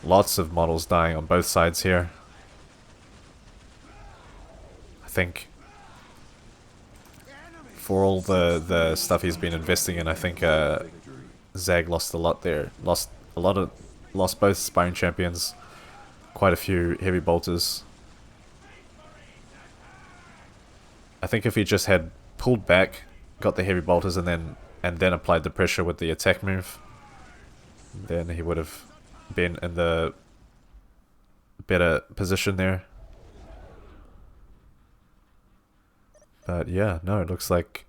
Lots of models dying on both sides here. I think for all the stuff he's been investing in, I think Zag lost a lot there. Lost both Spine Champions, quite a few heavy bolters. I think if he just had pulled back, got the heavy bolters, and then applied the pressure with the attack move, then he would have been in the better position there. But yeah, no, it looks like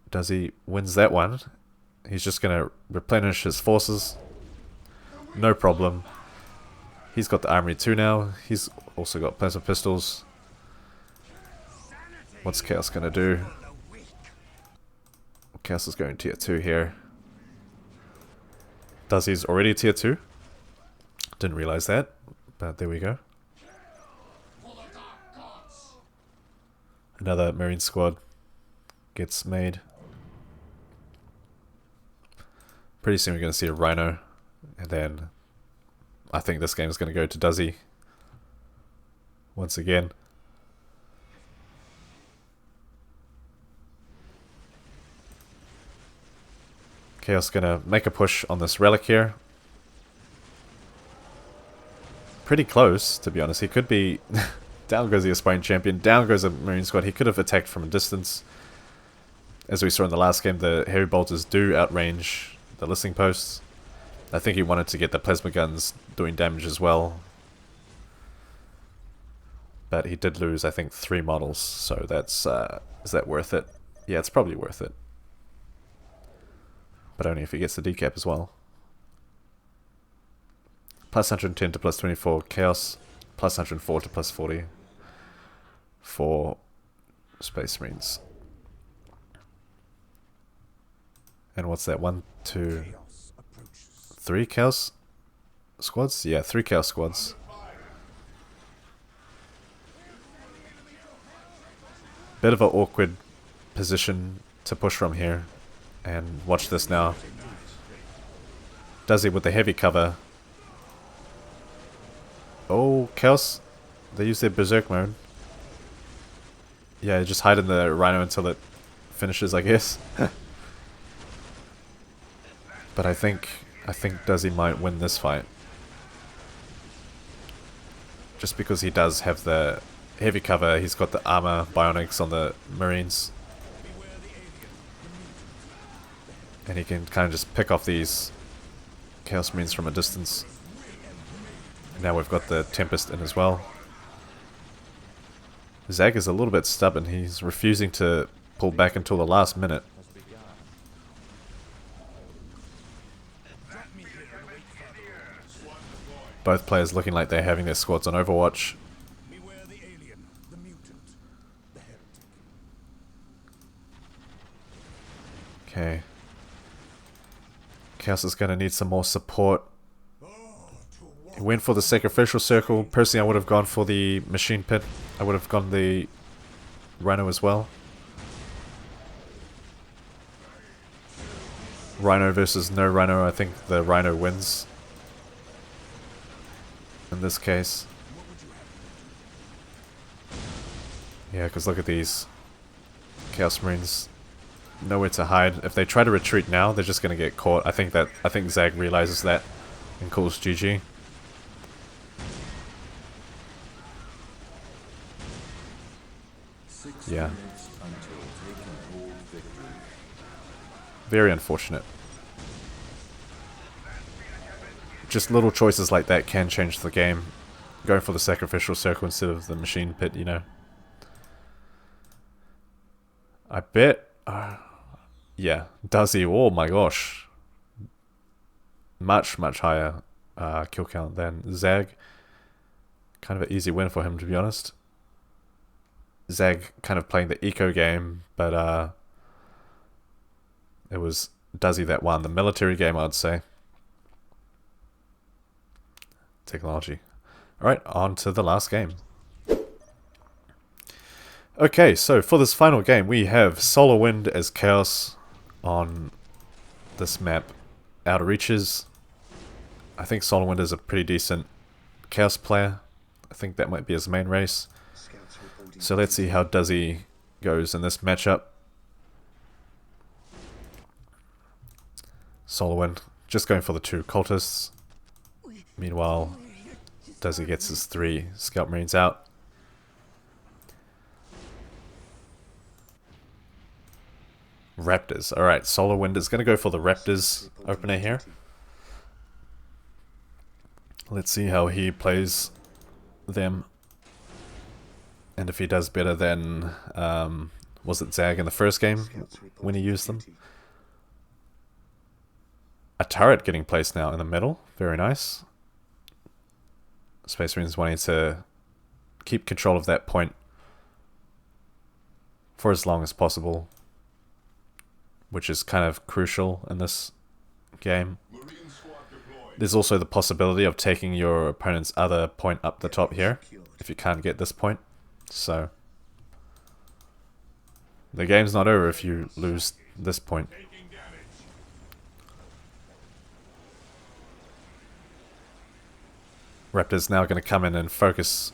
Duzzy wins that one. He's just going to replenish his forces. No problem. He's got the armory too now. He's also got plasma pistols. What's Chaos going to do? Chaos is going tier 2 here. Duzzy's already tier 2. Didn't realize that, but there we go. Another Marine squad gets made. Pretty soon we're going to see a Rhino, and then I think this game is going to go to Duzzy once again. Chaos going to make a push on this relic here. Pretty close, to be honest. He could be... Down goes the aspiring champion. Down goes a Marine squad. He could have attacked from a distance. As we saw in the last game, the heavy bolters do outrange the listening posts. I think he wanted to get the plasma guns doing damage as well. But he did lose, I think, 3 models. So that's... is that worth it? Yeah, it's probably worth it. But only if he gets the decap as well. Plus 110 to plus 24 Chaos. Plus 104 to plus 40 for Space Marines. And what's that? 1, 2, 3 Chaos squads? Yeah, 3 Chaos squads. Bit of an awkward position to push from here. And watch this now. Duzzy with the heavy cover. Oh, Chaos. They use their Berserk mode. Yeah, just hide in the Rhino until it finishes, I guess. But I think Duzzy might win this fight. Just because he does have the heavy cover, he's got the armor bionics on the Marines. And he can kind of just pick off these Chaos Marines from a distance. And now we've got the Tempest in as well. Zag is a little bit stubborn. He's refusing to pull back until the last minute. Both players looking like they're having their squads on Overwatch. Okay. Chaos is going to need some more support. He went for the sacrificial circle. Personally, I would have gone for the machine pit. I would have gone the Rhino as well. Rhino versus no Rhino. I think the Rhino wins. In this case. Yeah, because look at these Chaos Marines. Nowhere to hide. If they try to retreat now, they're just going to get caught. I think Zag realizes that and calls GG. Yeah. Very unfortunate. Just little choices like that can change the game. Going for the sacrificial circle instead of the machine pit, you know. I bet... yeah, Duzzy, oh my gosh. Much higher kill count than Zag. Kind of an easy win for him, to be honest. Zag kind of playing the eco game, but it was Duzzy that won. The military game, I'd say. Technology. Alright, on to the last game. Okay, so for this final game, we have Solar Wind as Chaos on this map, Outer Reaches. I think Solar Wind is a pretty decent Chaos player. I think that might be his main race. So let's see how Duzzy goes in this matchup. Solar Wind, just going for the 2 cultists. Meanwhile, Duzzy gets his 3 Scout Marines out. Raptors. Alright, Solar Wind is going to go for the Raptors opener here. Let's see how he plays them. And if he does better than, was it Zag in the first game when he used them? A turret getting placed now in the middle. Very nice. Space Marines wanting to keep control of that point for as long as possible, which is kind of crucial in this game. There's also the possibility of taking your opponent's other point up the top here, if you can't get this point. So, the game's not over if you lose this point. Raptor's now going to come in and focus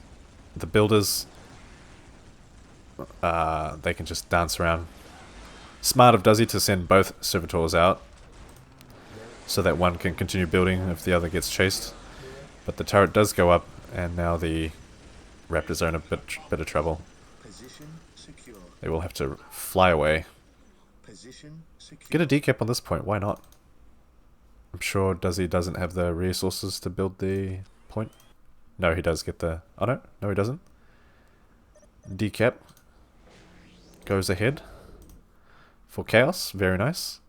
the builders. They can just dance around. Smart of Duzzy to send both servitors out, so that one can continue building if the other gets chased. But the turret does go up, and now the Raptors are in a bit of trouble. They will have to fly away. Get a decap on this point, why not? I'm sure Duzzy doesn't have the resources to build the point. No, he does get the... Oh no, no he doesn't. Decap goes ahead for Chaos, very nice.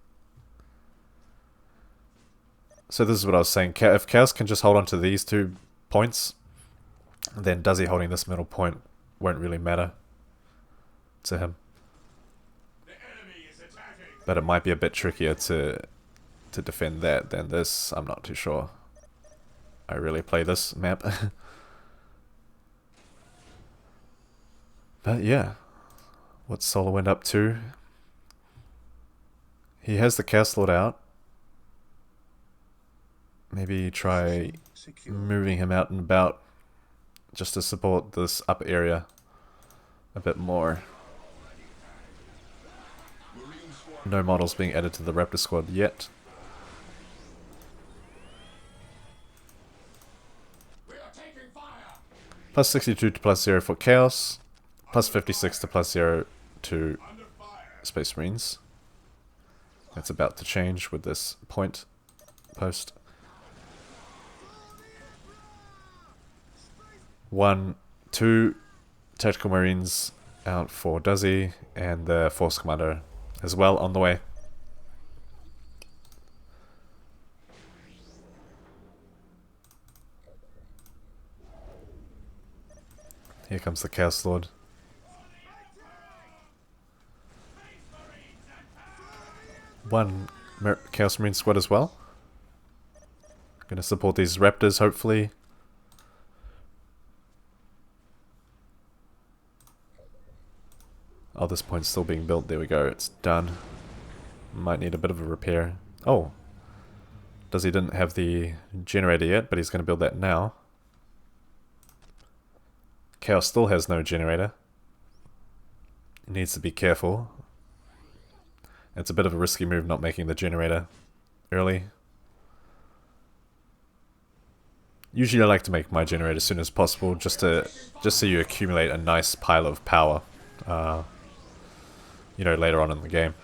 So this is what I was saying, if Chaos can just hold on to these 2 points, then Duzzy holding this middle point won't really matter to him. But it might be a bit trickier to defend that than this, I'm not too sure. I really play this map. But yeah, what's SolarWind up to? He has the Chaos Lord out. Maybe try moving him out and about just to support this up area a bit more. No models being added to the Raptor squad yet. Plus 62 to plus 0 for Chaos. Plus 56 to plus 0 to Space Marines. That's about to change with this point post. 1, 2 Tactical Marines out for Duzzy, and the Force Commander as well on the way. Here comes the Chaos Lord. One Chaos Marine squad as well. Gonna support these Raptors, hopefully. Oh, this point's still being built. There we go. It's done. Might need a bit of a repair. Oh. Duzzy didn't have the generator yet, but he's going to build that now. Chaos still has no generator. He needs to be careful. It's a bit of a risky move not making the generator early. Usually I like to make my generator as soon as possible, just so you accumulate a nice pile of power. You know, later on in the game.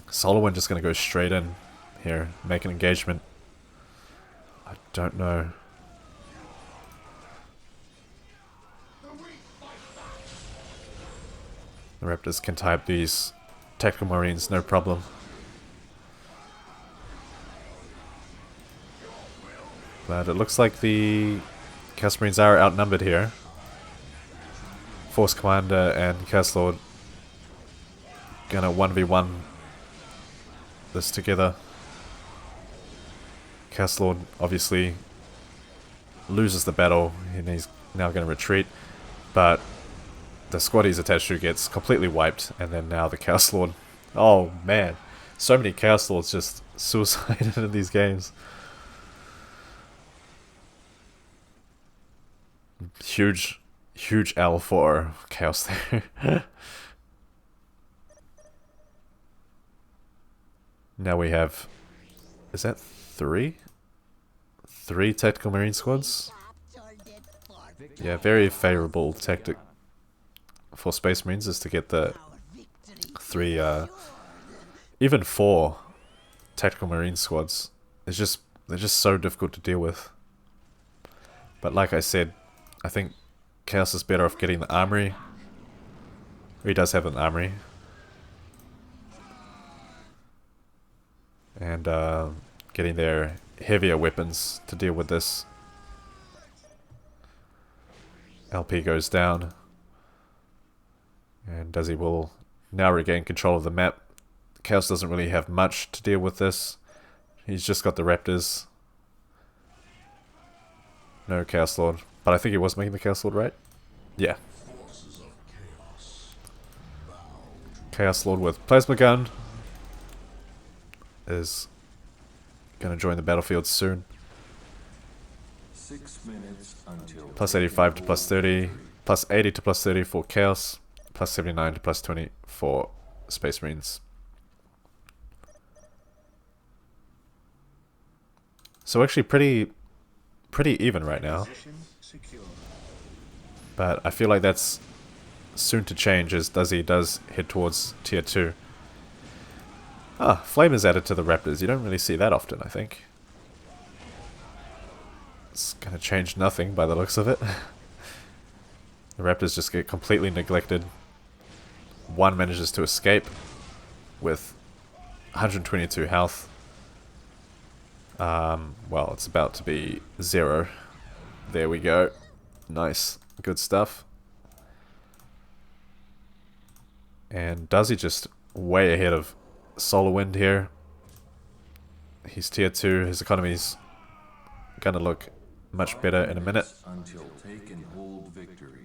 SolarWind just going to go straight in here, make an engagement. I don't know. The Raptors can tie up these Tactical Marines, no problem. But it looks like the Chaos Marines are outnumbered here. Force Commander and Chaos Lord gonna 1v1 this together. Chaos Lord obviously loses the battle and he's now gonna retreat, but the squad he's attached to gets completely wiped, and then now the Chaos Lord. Oh man, so many Chaos Lords just suicided in these games. Huge L for Chaos there. Now we have, is that 3? 3 Tactical Marine squads? Yeah, very favourable tactic for Space Marines is to get the 3, even 4 Tactical Marine squads. They're just so difficult to deal with. But like I said, I think Chaos is better off getting the armory. He does have an armory. And getting their heavier weapons to deal with this. LP goes down. And Duzzy will now regain control of the map. Chaos doesn't really have much to deal with this. He's just got the Raptors. No Chaos Lord. But I think he was making the Chaos Lord, right? Yeah. Chaos Lord with Plasma Gun is going to join the battlefield soon. 6 minutes until Plus 85 to plus 30. Plus 80 to plus 30 for Chaos. Plus 79 to plus 20 for Space Marines. So actually pretty even right now. But I feel like that's soon to change as Duzzy does head towards tier 2. Ah, Flame is added to the Raptors. You don't really see that often, I think. It's gonna change nothing by the looks of it. The Raptors just get completely neglected. One manages to escape with 122 health. Well, it's about to be 0. There we go. Nice. Good stuff. And Duzzy just way ahead of Solar Wind here. He's tier 2. His economy's gonna look much better in a minute. until take and hold victory.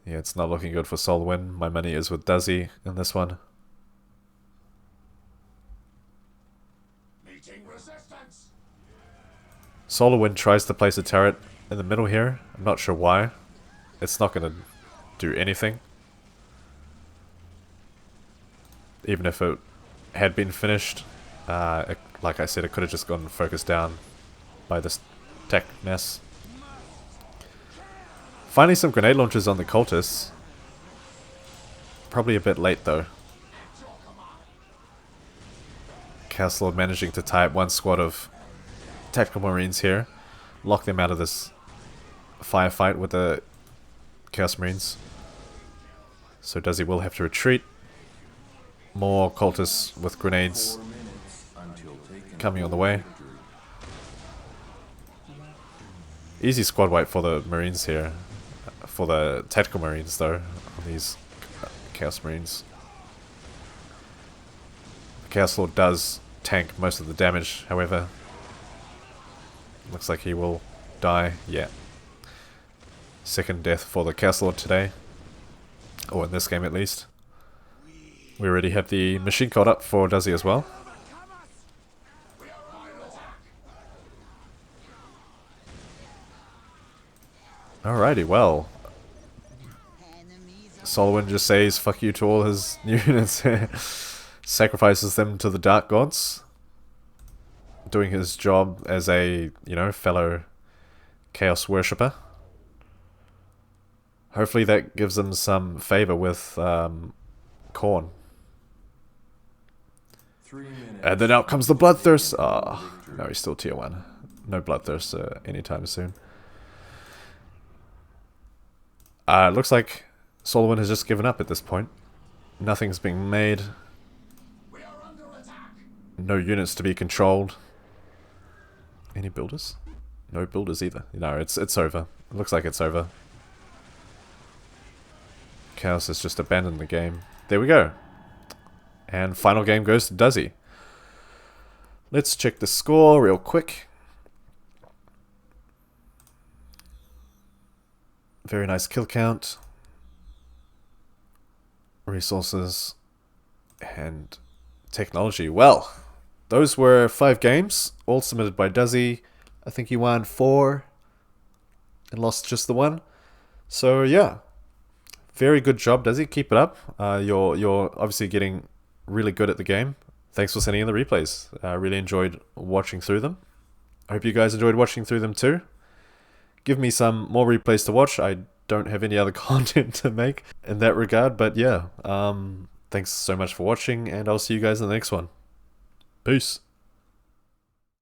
Yeah, it's not looking good for Solar Wind. My money is with Duzzy in this one. Meeting resistance. Solar Wind tries to place a turret in the middle here. I'm not sure why. It's not going to do anything. Even if it had been finished, like I said, it could have just gone focused down by this tech mess. Finding some grenade launchers on the cultists. Probably a bit late though. Chaos Lord managing to tie up one squad of tactical marines here. Lock them out of this firefight with the Chaos Marines. So Duzzy will have to retreat. More cultists with grenades 4 minutes until take and coming on the hold way. victory. Easy squad wipe for the Marines here. For the tactical Marines though, on these Chaos Marines. The Chaos Lord does tank most of the damage, however. Looks like he will die, yeah. Second death for the Chaos Lord today. Or in this game at least. We already have the machine caught up for Duzzy as well. Alrighty, well. Solomon just says fuck you to all his units. Sacrifices them to the Dark Gods. Doing his job as a, you know, fellow Chaos Worshipper. Hopefully that gives him some favor with Khorne. 3 minutes. And then out comes the Bloodthirst. Oh, no, he's still tier 1. No Bloodthirst anytime soon. It looks like Solomon has just given up at this point. Nothing's being made. We are under attack. No units to be controlled. Any builders? No builders either. No, it's over. It looks like it's over. Chaos has just abandoned the game. There we go. And final game goes to Duzzy. Let's check the score real quick. Very nice kill count. Resources. And technology. Well, those were 5 games, all submitted by Duzzy. I think he won 4 and lost just the 1. So yeah, very good job, Duzzy. Keep it up. You're obviously getting really good at the game. Thanks for sending in the replays. I really enjoyed watching through them. I hope you guys enjoyed watching through them too. Give me some more replays to watch. I don't have any other content to make in that regard, but yeah. Thanks so much for watching, and I'll see you guys in the next one. Peace.